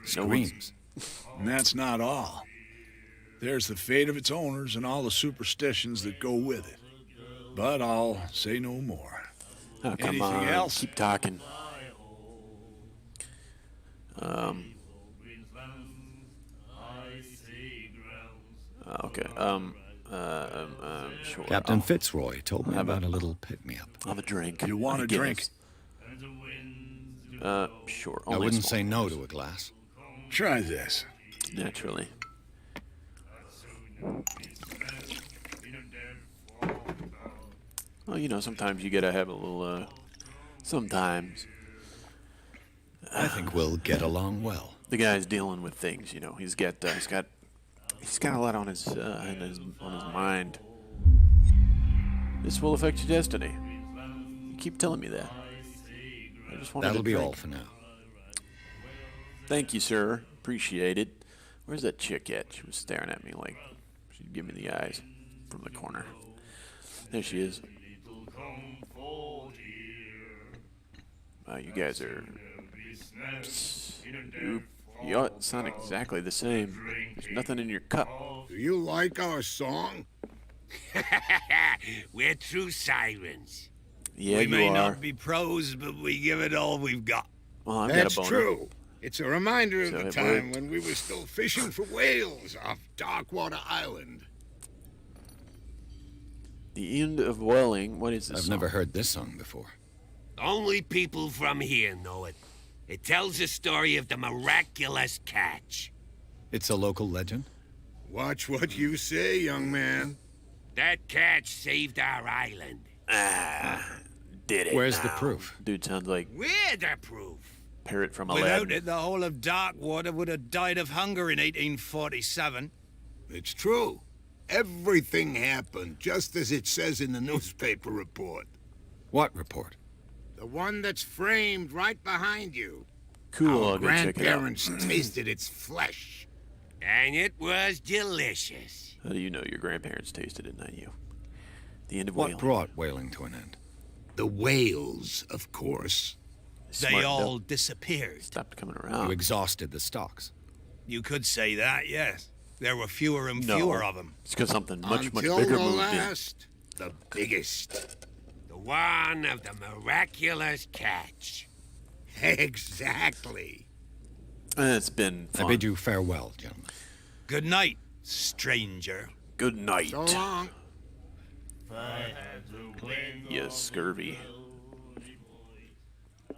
Screams. And that's not all. There's the fate of its owners and all the superstitions that go with it. But I'll say no more. Oh, come Anything on. else? Keep talking. Okay. Sure. Captain I'll Fitzroy told me have about a little pick-me-up. have a drink. You want a drink? Sure. I Only a wouldn't small say no one. to a glass. Try this. Naturally. Well, sometimes you gotta have a little, sometimes. I think we'll get along well. The guy's dealing with things, he's got a lot on his mind. This will affect your destiny. You keep telling me that. I just wanted That'll a be drink. all for now. Thank you, sir. Appreciate it. Where's that chick at? She was staring at me like she'd give me the eyes from the corner. There she is. Wow, you guys are... You all sound exactly the same. There's nothing in your cup. Do you like our song? We're true sirens. Yeah, we you may are. not be pros, but we give it all we've got. Well, I've That's got a boner. true. It's a reminder of So the it time worked. when we were still fishing for whales off Darkwater Island. The end of Welling. What is this I've song? never heard this song before. Only people from here know it. It tells the story of the miraculous catch. It's a local legend? Watch what you say, young man. That catch saved our island. Did it Where's now. the proof? Dude sounds like We're the proof. Parrot from Without Aladdin. it, the whole of Darkwater would have died of hunger in 1847. It's true. Everything happened just as it says in the newspaper report. What report? The one that's framed right behind you. Cool, Our I'll go check it out. grandparents tasted its flesh. And it was delicious. How do you know your grandparents tasted it, not you? The end of What Whaling. brought whaling to an end? The whales, of course. They Smartened all up. disappeared. Stopped coming You around. exhausted the stocks. You could say that, yes. There were fewer and No. fewer of them. It's because something much Until bigger the moved last, the biggest. The one of the miraculous catch. Exactly. in. It's been fun. I bid you farewell, gentlemen. Good night, stranger. Good night. So long. Yes, scurvy.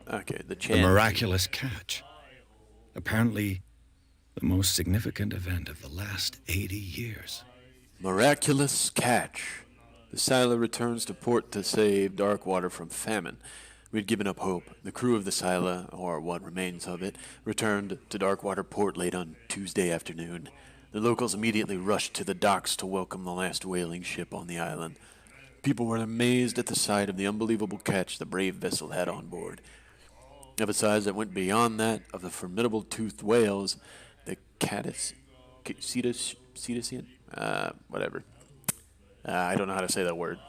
Okay, the The chant. miraculous catch. Apparently, the most significant event of the last 80 years. Miraculous catch. The Scylla returns to port to save Darkwater from famine. We'd given up hope. The crew of the Scylla, or what remains of it, returned to Darkwater port late on Tuesday afternoon. The locals immediately rushed to the docks to welcome the last whaling ship on the island. People were amazed at the sight of the unbelievable catch the brave vessel had on board. Of a size that went beyond that of the formidable toothed whales, the cetacean, whatever. I don't know how to say that word.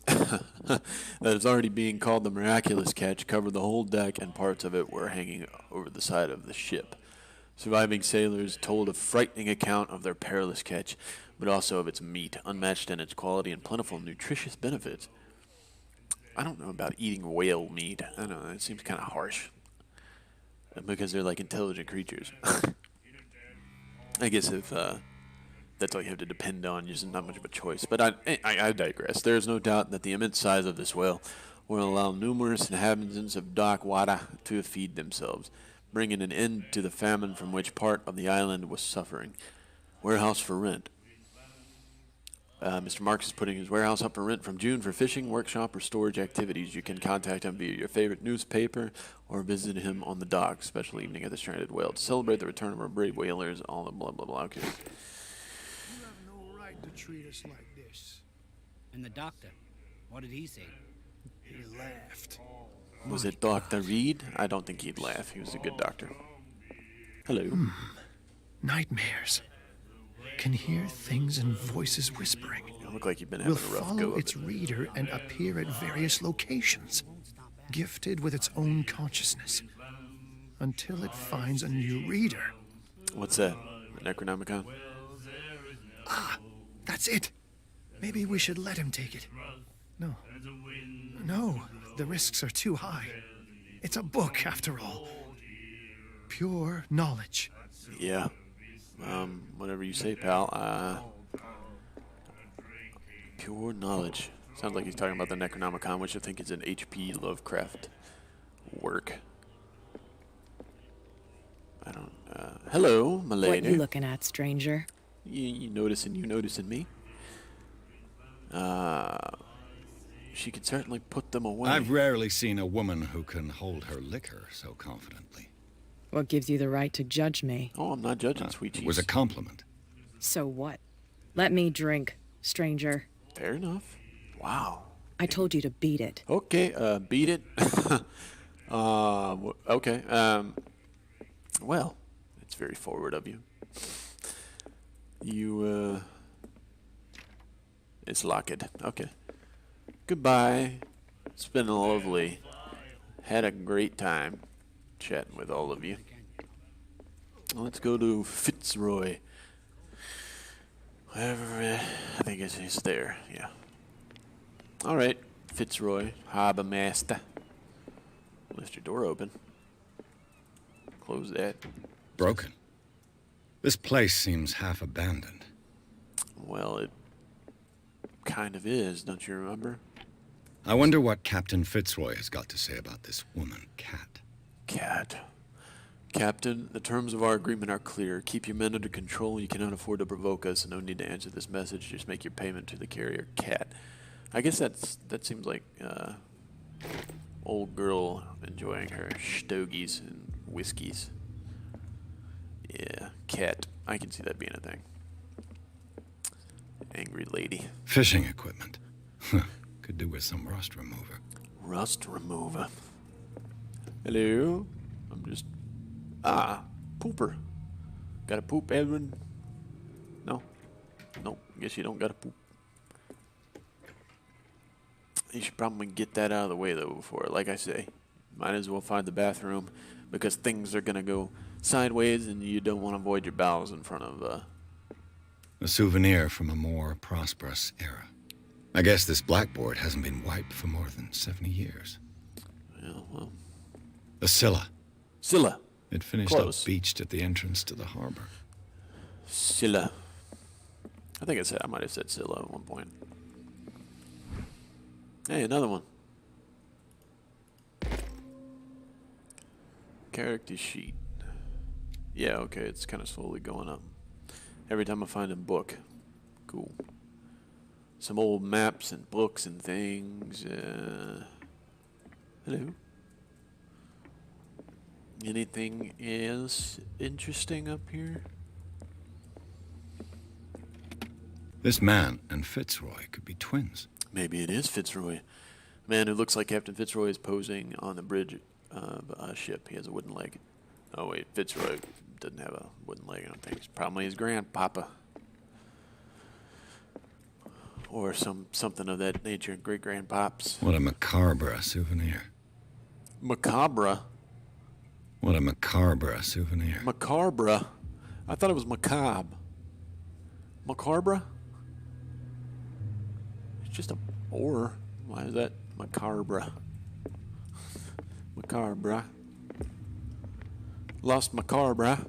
That is already being called the miraculous catch covered the whole deck, and parts of it were hanging over the side of the ship. Surviving sailors told a frightening account of their perilous catch, but also of its meat, unmatched in its quality and plentiful nutritious benefits. I don't know about eating whale meat. I don't know, it seems kind of harsh. Because they're like intelligent creatures. I guess if that's all you have to depend on, there's not much of a choice. But I digress. There is no doubt that the immense size of this whale will allow numerous inhabitants of Darkwater to feed themselves, bringing an end to the famine from which part of the island was suffering. Warehouse for rent. Mr. Marks is putting his warehouse up for rent from June for fishing, workshop, or storage activities. You can contact him via your favorite newspaper or visit him on the dock. Special evening at the Stranded Whale to celebrate the return of our brave whalers. All the blah blah blah. Okay. You have no right to treat us like this. And the doctor, what did he say? He laughed. Was it Dr. Reed? I don't think he'd laugh. He was a good doctor. Hello. Nightmares. Can hear things and voices whispering. You look like you've been Will having a rough go follow of its it. reader and appear at various locations, gifted with its own consciousness, until it finds a new reader. What's that? The Necronomicon? That's it. Maybe we should let him take it. No. No, the risks are too high. It's a book, after all. Pure knowledge. Yeah. Whatever you say, pal. Pure knowledge. Sounds like he's talking about the Necronomicon, which I think is an H.P. Lovecraft work. I don't, hello, my lady. What you looking at, stranger? You noticing me? She could certainly put them away. I've rarely seen a woman who can hold her liquor so confidently. What gives you the right to judge me? Oh, I'm not judging, sweet cheese. It was a compliment. So what? Let me drink, stranger. Fair enough. Wow. I told you to beat it. Okay, beat it. Okay. Well, it's very forward of you. You, it's locked. Okay. Goodbye. It's been lovely. Had a great time chatting with all of you. Let's go to Fitzroy. Whatever, I think it's there, yeah. Alright, Fitzroy, Harbour Master. Left your door open. Close that. Broken. This place seems half abandoned. Well, it kind of is, don't you remember? I wonder what Captain Fitzroy has got to say about this woman, Cat. Cat. Captain, the terms of our agreement are clear. Keep your men under control. You cannot afford to provoke us, and no need to answer this message. Just make your payment to the carrier, Cat. I guess that seems like old girl enjoying her stogies and whiskeys. Yeah, Cat. I can see that being a thing. Angry lady. Fishing equipment. Could do with some rust remover. Rust remover. Hello? I'm just... pooper. Got a poop, Edwin? No? Nope, guess you don't got a poop. You should probably get that out of the way, though, before, like I say. Might as well find the bathroom, because things are gonna go sideways, and you don't want to void your bowels in front of, A souvenir from a more prosperous era. I guess this blackboard hasn't been wiped for more than 70 years. Yeah, well... The Scylla. Scylla. It finished Close. up beached at the entrance to the harbor. Scylla. I think I might have said Scylla at one point. Hey, another one. Character sheet. Yeah, okay, it's kind of slowly going up. Every time I find a book. Cool. Some old maps and books and things. Hello. Anything else interesting up here? This man and Fitzroy could be twins. Maybe it is Fitzroy. A man who looks like Captain Fitzroy is posing on the bridge of a ship. He has a wooden leg. Oh wait, Fitzroy doesn't have a wooden leg, I don't think. It's probably his grandpapa. Or something of that nature, great-grandpops. What a macabre souvenir. Macabre? What a macabre souvenir. Macabre? I thought it was macabre. Macabre? It's just a or. Why is that macabre? Macabre. Lost macabre.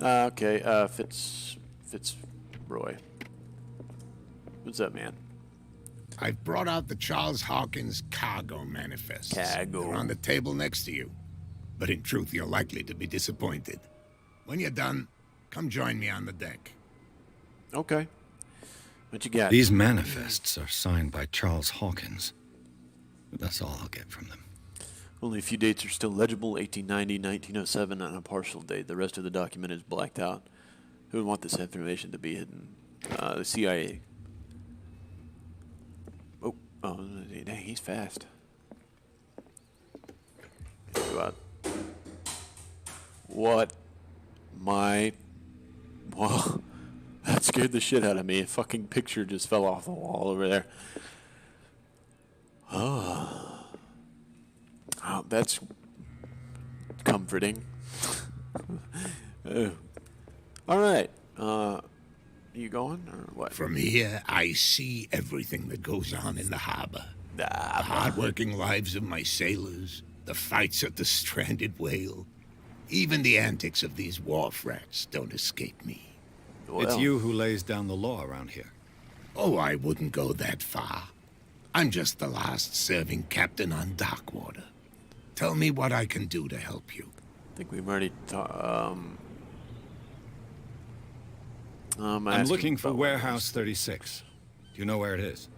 Okay, Fitzroy. What's up, man? I've brought out the Charles Hawkins cargo manifests. Cargo. They're on the table next to you. But in truth, you're likely to be disappointed. When you're done, come join me on the deck. Okay. What you got? These manifests are signed by Charles Hawkins. But that's all I'll get from them. Only a few dates are still legible, 1890, 1907, and a partial date. The rest of the document is blacked out. Who would want this information to be hidden? The CIA. Oh, dang, he's fast. Go out. What? Well, that scared the shit out of me. A fucking picture just fell off the wall over there. Oh, that's comforting. All right. You going or what? From here, I see everything that goes on in the harbor. The hard-working lives of my sailors, the fights at the stranded whale. Even the antics of these wharf rats don't escape me. Well, it's you who lays down the law around here. Oh, I wouldn't go that far. I'm just the last serving captain on Darkwater. Tell me what I can do to help you. I think we've already talked. I'm looking for Warehouse 36. Do you know where it is?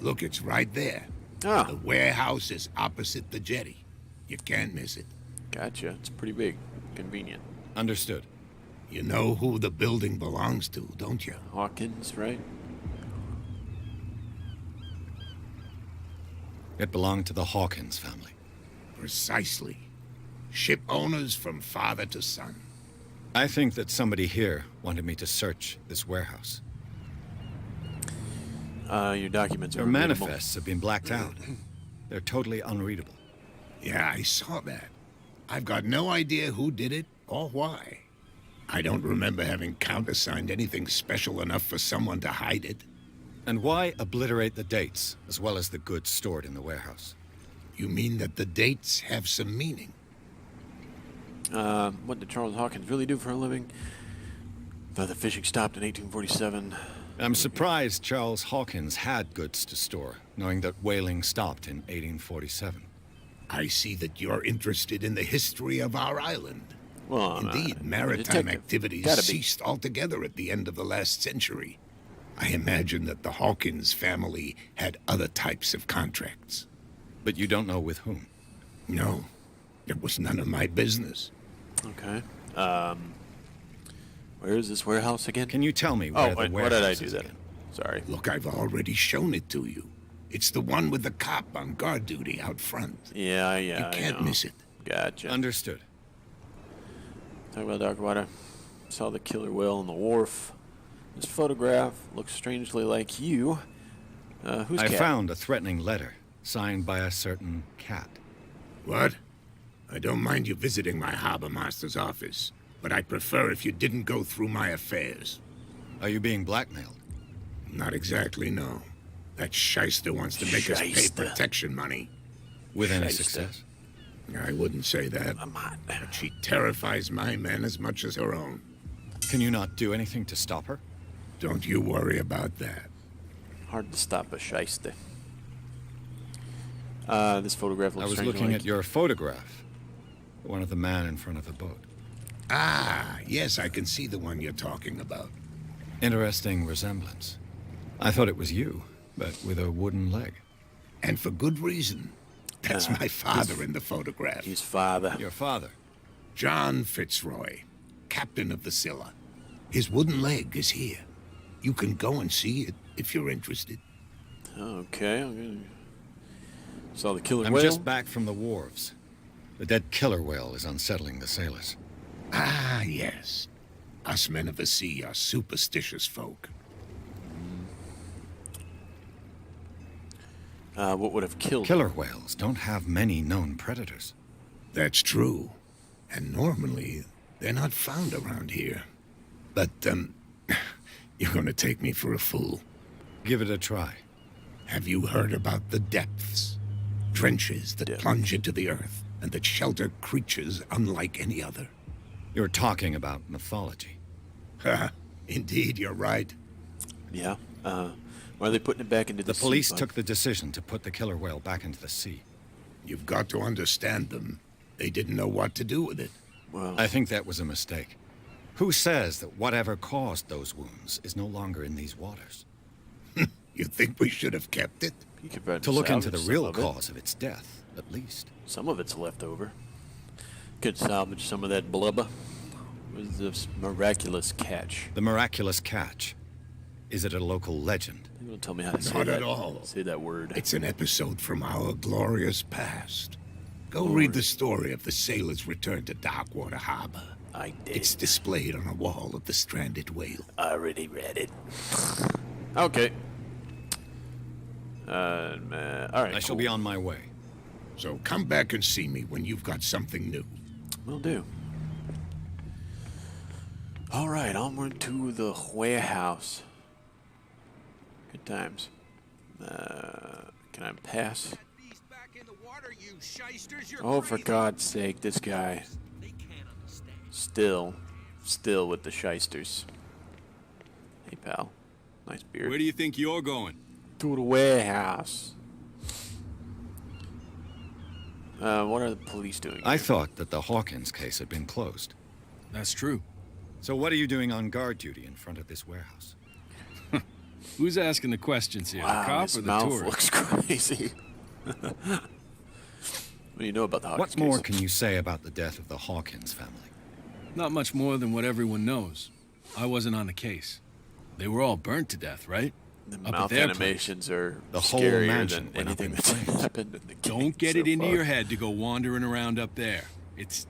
Look, it's right there. Ah. The warehouse is opposite the jetty. You can't miss it. Gotcha. It's pretty big. Convenient. Understood. You know who the building belongs to, don't you? Hawkins, right? It belonged to the Hawkins family. Precisely. Ship owners from father to son. I think that somebody here wanted me to search this warehouse. Your documents are Your unreadable. manifests have been blacked out. They're totally unreadable. Yeah, I saw that. I've got no idea who did it or why. I don't remember having countersigned anything special enough for someone to hide it. And why obliterate the dates, as well as the goods stored in the warehouse? You mean that the dates have some meaning? What did Charles Hawkins really do for a living? Though the fishing stopped in 1847. I'm surprised Charles Hawkins had goods to store, knowing that whaling stopped in 1847. I see that you're interested in the history of our island. Well, Indeed, maritime activities ceased altogether at the end of the last century. I imagine that the Hawkins family had other types of contracts. But you don't know with whom? No, it was none of my business. Okay. Where is this warehouse again? Can you tell me where the wait, warehouse what did I is do then? again? Sorry. Look, I've already shown it to you. It's the one with the cop on guard duty out front. Yeah. You can't miss it. Gotcha. Understood. Talk about dark water. Saw the killer whale on the wharf. This photograph looks strangely like you. Who's I Cat? found a threatening letter, signed by a certain cat. What? I don't mind you visiting my harbor master's office, but I'd prefer if you didn't go through my affairs. Are you being blackmailed? Not exactly, no. That shyster wants to make us pay protection money. With any success? I wouldn't say that. But she terrifies my men as much as her own. Can you not do anything to stop her? Don't you worry about that. Hard to stop a shyster. This photograph looks I was strangely looking like at your photograph. One of the man in front of the boat. Ah, yes, I can see the one you're talking about. Interesting resemblance. I thought it was you, but with a wooden leg. And for good reason. That's my father in the photograph. His father. Your father? John Fitzroy, captain of the Scylla. His wooden leg is here. You can go and see it if you're interested. Okay. Saw the killer I'm whale. just back from the wharves. The dead killer whale is unsettling the sailors. Ah, yes. Us men of the sea are superstitious folk. What would have killed Killer whales don't have many known predators. That's true. And normally, they're not found around here. But, you're gonna take me for a fool. Give it a try. Have you heard about the depths? Trenches that plunge into the earth and that shelter creatures unlike any other. You're talking about mythology. Ha! Indeed, you're right. Yeah. Why are they putting it back into the sea? The police Buck? took the decision to put the killer whale back into the sea. You've got to understand them. They didn't know what to do with it. Well, I think that was a mistake. Who says that whatever caused those wounds is no longer in these waters? You think we should have kept it? you could probably To look into the salvage real some of it. cause of its death, at least. Some of it's left over. Could salvage some of that blubber. Was this miraculous catch? The miraculous catch. Is it a local legend? You don't tell me how to say Not that. at all. Say that word. It's an episode from our glorious past. Go read the story of the sailor's return to Darkwater Harbor. I did. It's displayed on a wall of the stranded whale. I already read it. Okay. All right. I shall be on my way. So come back and see me when you've got something new. Will do. All right, onward to the warehouse. Good times. Can I pass? Oh, for God's sake, this guy. Still with the shysters. Hey, pal. Nice beard. Where do you think you're going? To the warehouse. What are the police doing I here? thought that the Hawkins case had been closed. That's true. So what are you doing on guard duty in front of this warehouse? Who's asking the questions here? Wow, the cop his or the mouth tourist? looks crazy. What do you know about the Hawkins What more case? can you say about the death of the Hawkins family? Not much more than what everyone knows. I wasn't on the case. They were all burnt to death, right? The Up at mouth their animations are The whole scarier mansion than went up anything in that's flames. happened in the game. Don't get so it into far. your head to go wandering around up there. It's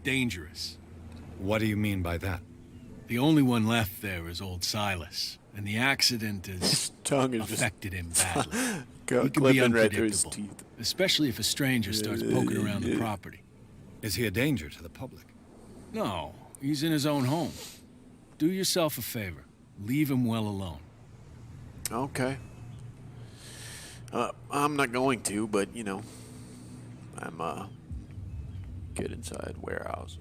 dangerous. What do you mean by that? The only one left there is old Silas, and the accident has His tongue is affected him badly. Go He can be clipping right through his unpredictable, teeth. especially if a stranger starts poking around the property. Is he a danger to the public? No, he's in his own home. Do yourself a favor. Leave him well alone. Okay. I'm not going to, but you know, I'm good inside warehouse.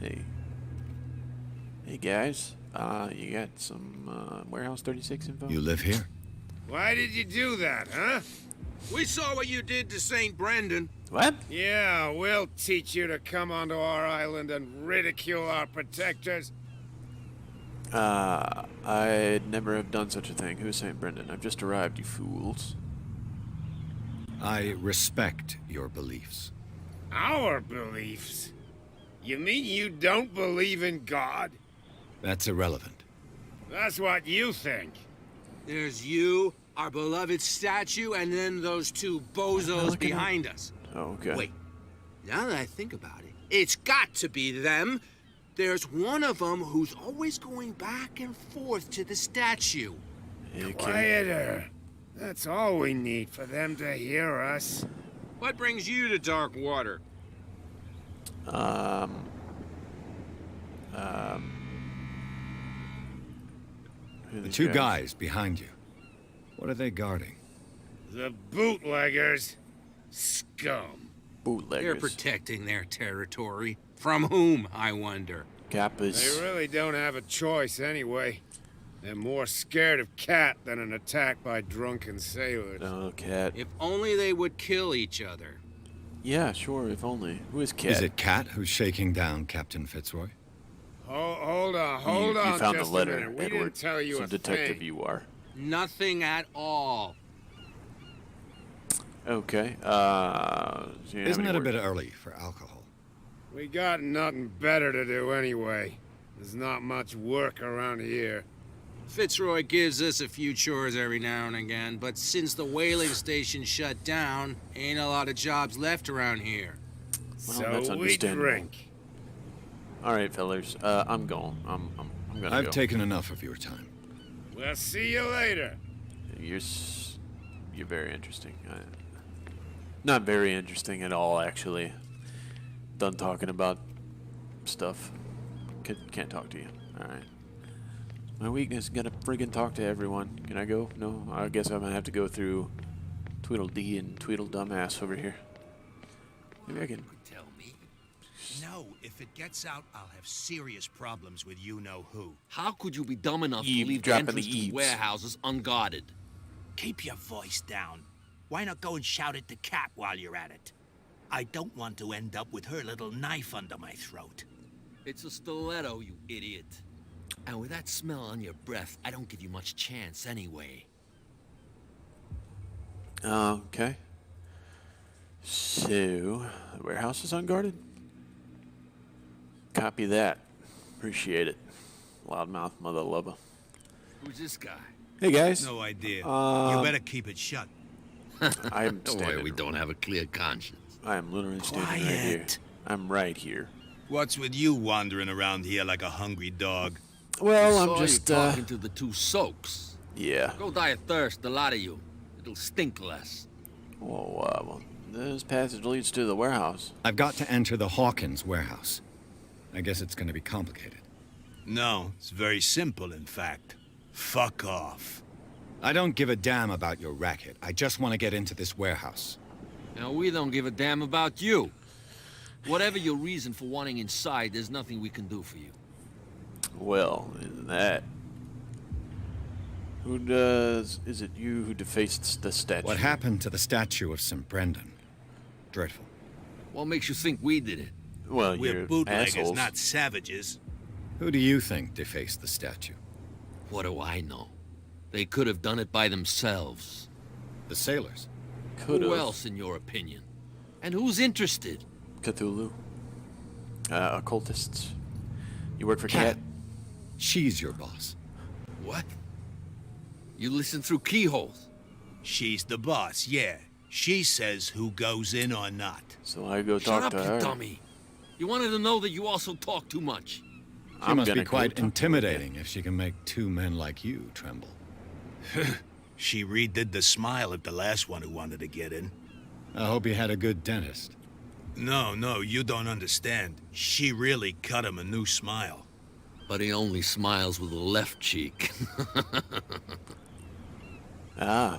Hey guys, you got some warehouse 36 info? You live here? Why did you do that, huh? We saw what you did to St. Brendan. What? Yeah, we'll teach you to come onto our island and ridicule our protectors. I'd never have done such a thing. Who's St. Brendan? I've just arrived, you fools. I respect your beliefs. Our beliefs? You mean you don't believe in God? That's irrelevant. That's what you think. There's you, our beloved statue, and then those two bozos behind us. Oh, okay. Wait, now that I think about it, it's got to be them. There's one of them who's always going back and forth to the statue. Okay. Quieter. That's all we need for them to hear us. What brings you to dark water? Who are The these two guys behind you. What are they guarding? The bootleggers. Scum. Bootleggers. They're protecting their territory. From whom, I wonder? Kappas. They really don't have a choice anyway. They're more scared of Cat than an attack by drunken sailors. Oh, Cat. If only they would kill each other. Yeah, sure, if only. Who is Cat? Is it Cat who's shaking down Captain Fitzroy? Hold on, You found the just a letter, minute. We Edward. didn't tell you So a detective thing. you are. Nothing at all. Okay. So you have Isn't any it a bit word? early for alcohol? We got nothing better to do anyway. There's not much work around here. Fitzroy gives us a few chores every now and again, but since the whaling station shut down, ain't a lot of jobs left around here. Well, that's So we understandable. drink. All right, fellas. I'm going. I'm gonna I've go. taken enough of your time. We'll see you later. You're very interesting. Not very interesting at all, actually. Done talking about stuff. Can't talk to you. All right. My weakness is gonna friggin' talk to everyone. Can I go? No. I guess I'm gonna have to go through Tweedledee and Tweedledumbass over here. Maybe I can. Tell me. No, if it gets out, I'll have serious problems with you-know-who. How could you be dumb enough Eve, to leave the dropping the entrance to eaves. warehouses unguarded? Keep your voice down. Why not go and shout at the cat while you're at it? I don't want to end up with her little knife under my throat. It's a stiletto, you idiot. And with that smell on your breath, I don't give you much chance anyway. Okay. So, the warehouse is unguarded? Copy that. Appreciate it. Loudmouth mother lover. Who's this guy? Hey, guys. No idea. Um, You better keep it shut. I am Don't worry, standing. we don't have a clear conscience. I am literally standing right here. Quiet. I'm right here. What's with you wandering around here like a hungry dog? Well, I I'm saw just, you talking to the two soaks. yeah. Go die of thirst, the lot of you. It'll stink less. Well, this passage leads to the warehouse. I've got to enter the Hawkins warehouse. I guess it's going to be complicated. No, it's very simple, in fact. Fuck off. I don't give a damn about your racket. I just want to get into this warehouse. Now, we don't give a damn about you. Whatever your reason for wanting inside, there's nothing we can do for you. Well, isn't that? Who does? Is it you who defaced the statue? What happened to the statue of St. Brendan? Dreadful. What makes you think we did it? Well, We're you're bootleggers, assholes. not savages. Who do you think defaced the statue? What do I know? They could have done it by themselves. The sailors. Who else, in your opinion? And who's interested? Cthulhu. Occultists. You work for Cat. Cat? She's your boss. What? You listen through keyholes. She's the boss, yeah. She says who goes in or not. So I go Shut talk up, to you her. dummy. You wanted to know that you also talk too much. She must be gonna go quite talk to her intimidating if she can make two men like you tremble. She redid the smile at the last one who wanted to get in. I hope you had a good dentist. No, you don't understand. She really cut him a new smile. But he only smiles with the left cheek. Ah.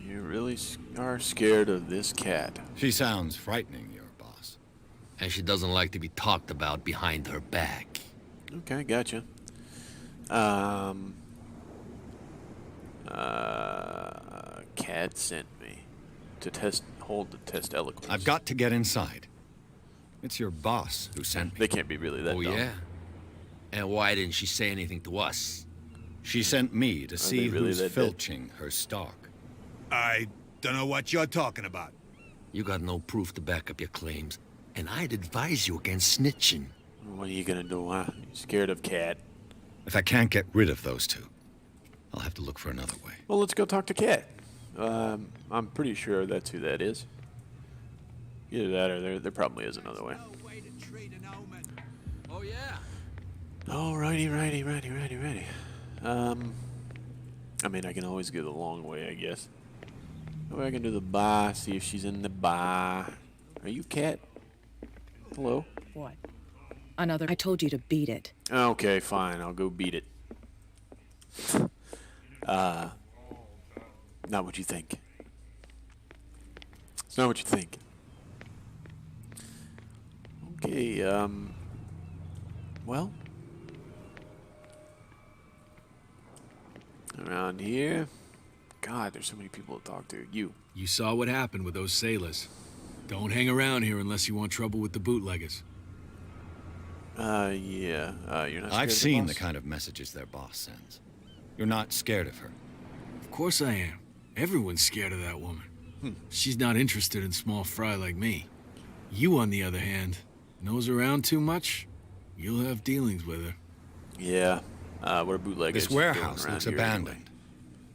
You really are scared of this cat. She sounds frightening, your boss. And she doesn't like to be talked about behind her back. Okay, gotcha. Cat sent me to test eloquence. I've got to get inside. It's your boss who sent me. They can't be really that Oh, dumb. yeah? And why didn't she say anything to us? She sent me to see really who's that filching her stock. I don't know what you're talking about. You got no proof to back up your claims, and I'd advise you against snitching. What are you gonna do, huh? You scared of cat? If I can't get rid of those two, I'll have to look for another way. Well, let's go talk to Cat. I'm pretty sure that's who that is. Either that or there probably is another way. Oh, yeah? Alrighty, righty. I mean, I can always go the long way, I guess. Or I can do the bar, see if she's in the bar. Are you Cat? Hello? What? Another. I told you to beat it. Okay, fine. I'll go beat it. Not what you think. It's not what you think. Okay, well. Around here. God, there's so many people to talk to. You saw what happened with those sailors. Don't hang around here unless you want trouble with the bootleggers. Yeah. You're not scared I've of seen boss? the kind of messages their boss sends. You're not scared of her. Of course I am. Everyone's scared of that woman. She's not interested in small fry like me. You, on the other hand, nose around too much, you'll have dealings with her. Yeah. What a bootleg This is warehouse doing looks around here abandoned. anyway.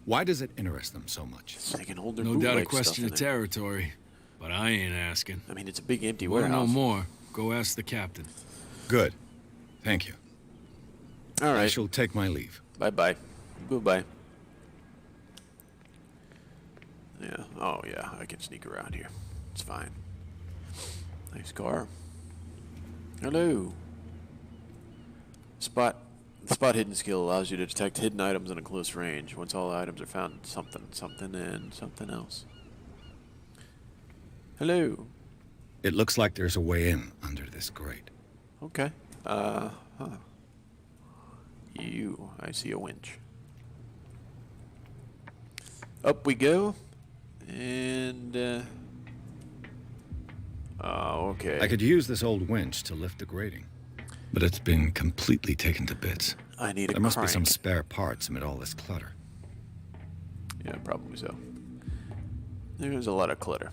Why does it interest them so much? So they can hold their No doubt a bootleg question stuff of in it. territory, but I ain't asking. I mean, it's a big empty Want to know warehouse. more? Go ask the captain. Good. Thank you. All right. I shall take my leave. Bye-bye. Goodbye. Yeah. Oh, yeah. I can sneak around here. It's fine. Nice car. Hello. The spot hidden skill allows you to detect hidden items in a close range. Once all items are found, something, and something else. Hello. It looks like there's a way in under this grate. Okay. I see a winch. Up we go. And, oh, okay. I could use this old winch to lift the grating, but it's been completely taken to bits. I need a There must be crank. some spare parts amid all this clutter. Yeah, probably so. There's a lot of clutter.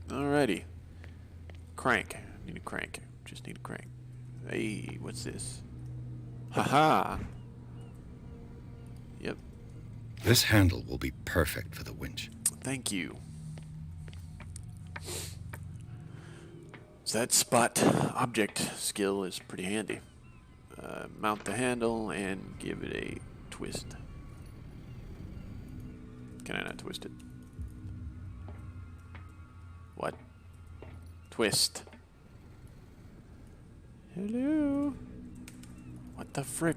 Alrighty. Crank. Need a crank. Just need a crank. Hey, what's this? Haha. Yep. This handle will be perfect for the winch. Thank you. So that spot object skill is pretty handy. Mount the handle and give it a twist. Can I not twist it? What? Twist. Hello? What the frick?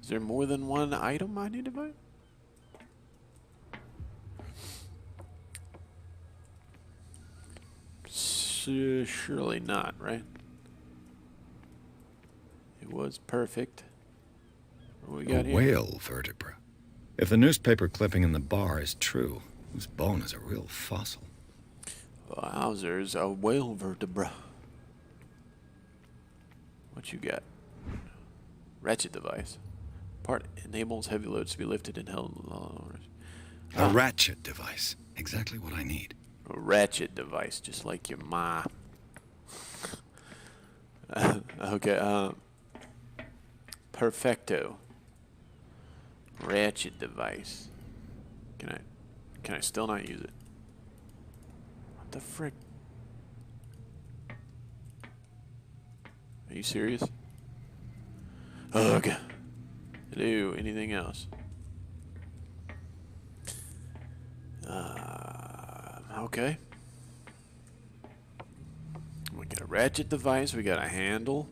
Is there more than one item I need to buy? Surely not, right? It was perfect. What we got A here? whale vertebra. If the newspaper clipping in the bar is true, whose bone is a real fossil. Wowzers, a whale vertebra. What you got? Ratchet device. Part enables heavy loads to be lifted and held. A ratchet device. Exactly what I need. A ratchet device, just like your ma. Okay, Perfecto. Ratchet device. Can I still not use it? What the frick? Are you serious? Ugh. Hello, anything else? Okay. We got a ratchet device, we got a handle.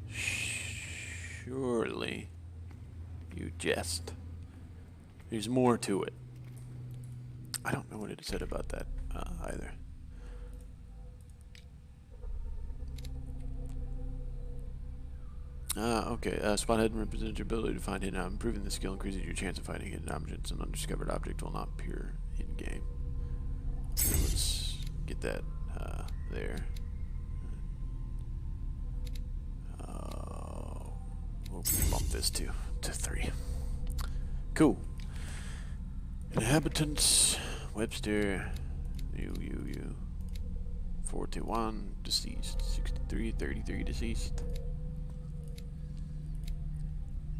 Surely you jest. There's more to it. I don't know what it said about that either. Okay. Spot hidden represents your ability to find hidden objects. Improving the skill increases your chance of finding hidden objects. An undiscovered object will not appear in game. So let's get that there. We'll bump this to 3. Cool. Inhabitants, Webster, you. 41, deceased. 63, 33, deceased.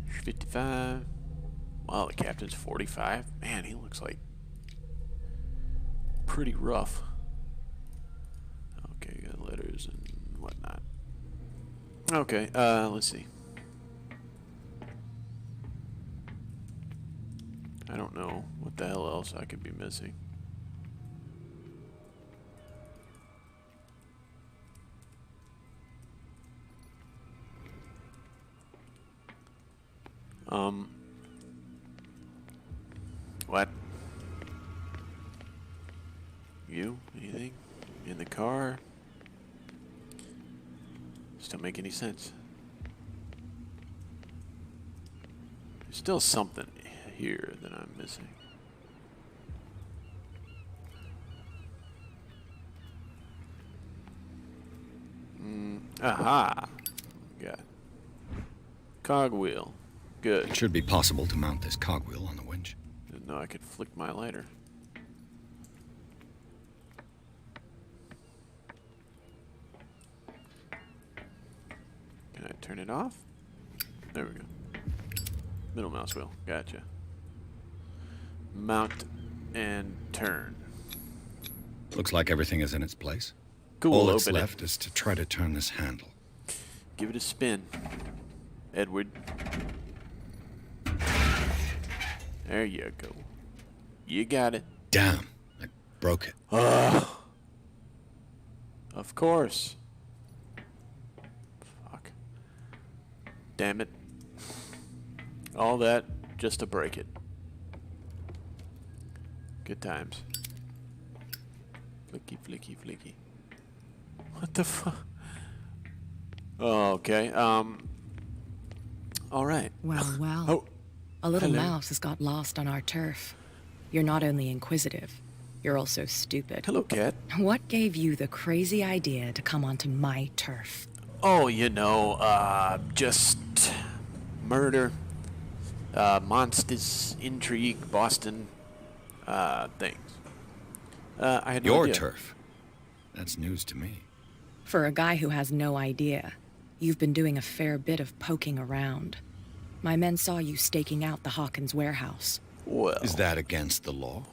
55. Wow, the captain's 45. Man, he looks like pretty rough. Okay, got letters and whatnot. Okay, let's see. I don't know what the hell else I could be missing. What? You? Anything? In the car? Just don't make any sense. There's still something here that I'm missing. Aha! Got cogwheel. Good. It should be possible to mount this cogwheel on the winch. Didn't know I could flick my lighter. Can I turn it off? There we go. Middle mouse wheel. Gotcha. Mount and turn. Looks like everything is in its place. Cool. All that's open left is to try to turn this handle. Give it a spin, Edward. There you go. You got it. Damn, I broke it. Of course. Fuck. Damn it. All that just to break it. Good times. Flicky, flicky, flicky. What the fuck? Oh, okay. All right. Well. Oh. A little Hello. mouse has got lost on our turf. You're not only inquisitive, you're also stupid. Hello, cat. What gave you the crazy idea to come onto my turf? Oh, you know, just murder, monsters, intrigue, Boston, things. I had no Your idea. turf? That's news to me. For a guy who has no idea, you've been doing a fair bit of poking around. My men saw you staking out the Hawkins warehouse. Well. Is that against the law?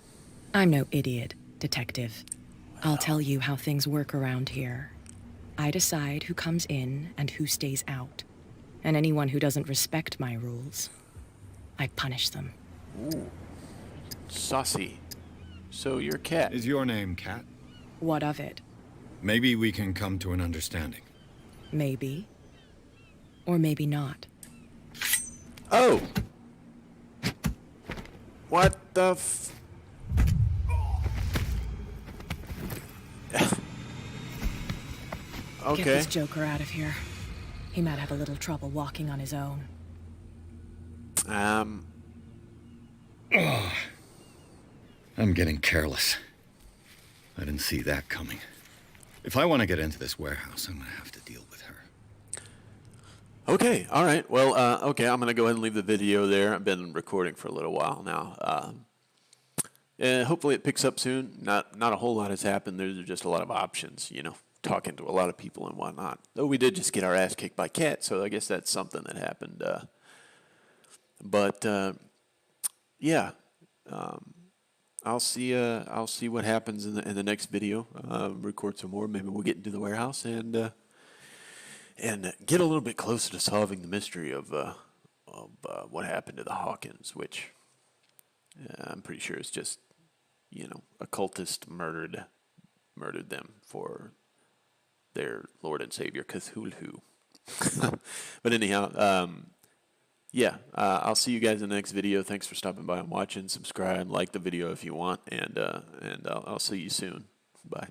I'm no idiot, detective. I'll tell you how things work around here. I decide who comes in and who stays out. And anyone who doesn't respect my rules, I punish them. Ooh. Saucy. So you're Cat. Is your name Cat? What of it? Maybe we can come to an understanding. Maybe. Or maybe not. Oh! What the f... Okay. Get this joker out of here. He might have a little trouble walking on his own. I'm getting careless. I didn't see that coming. If I want to get into this warehouse, I'm going to have to deal with her. Okay, all right. Well, okay, I'm going to go ahead and leave the video there. I've been recording for a little while now. Hopefully it picks up soon. Not a whole lot has happened. There's just a lot of options, you know. talking to a lot of people and whatnot. Though we did just get our ass kicked by Cat, so I guess that's something that happened. But yeah, I'll see what happens in the next video. Record some more. Maybe we'll get into the warehouse and get a little bit closer to solving the mystery of what happened to the Hawkins, which I'm pretty sure is just, a cultist murdered them for their Lord and Savior Cthulhu. But anyhow, yeah, I'll see you guys in the next video. Thanks for stopping by and watching. Subscribe, like the video if you want, and I'll see you soon. Bye.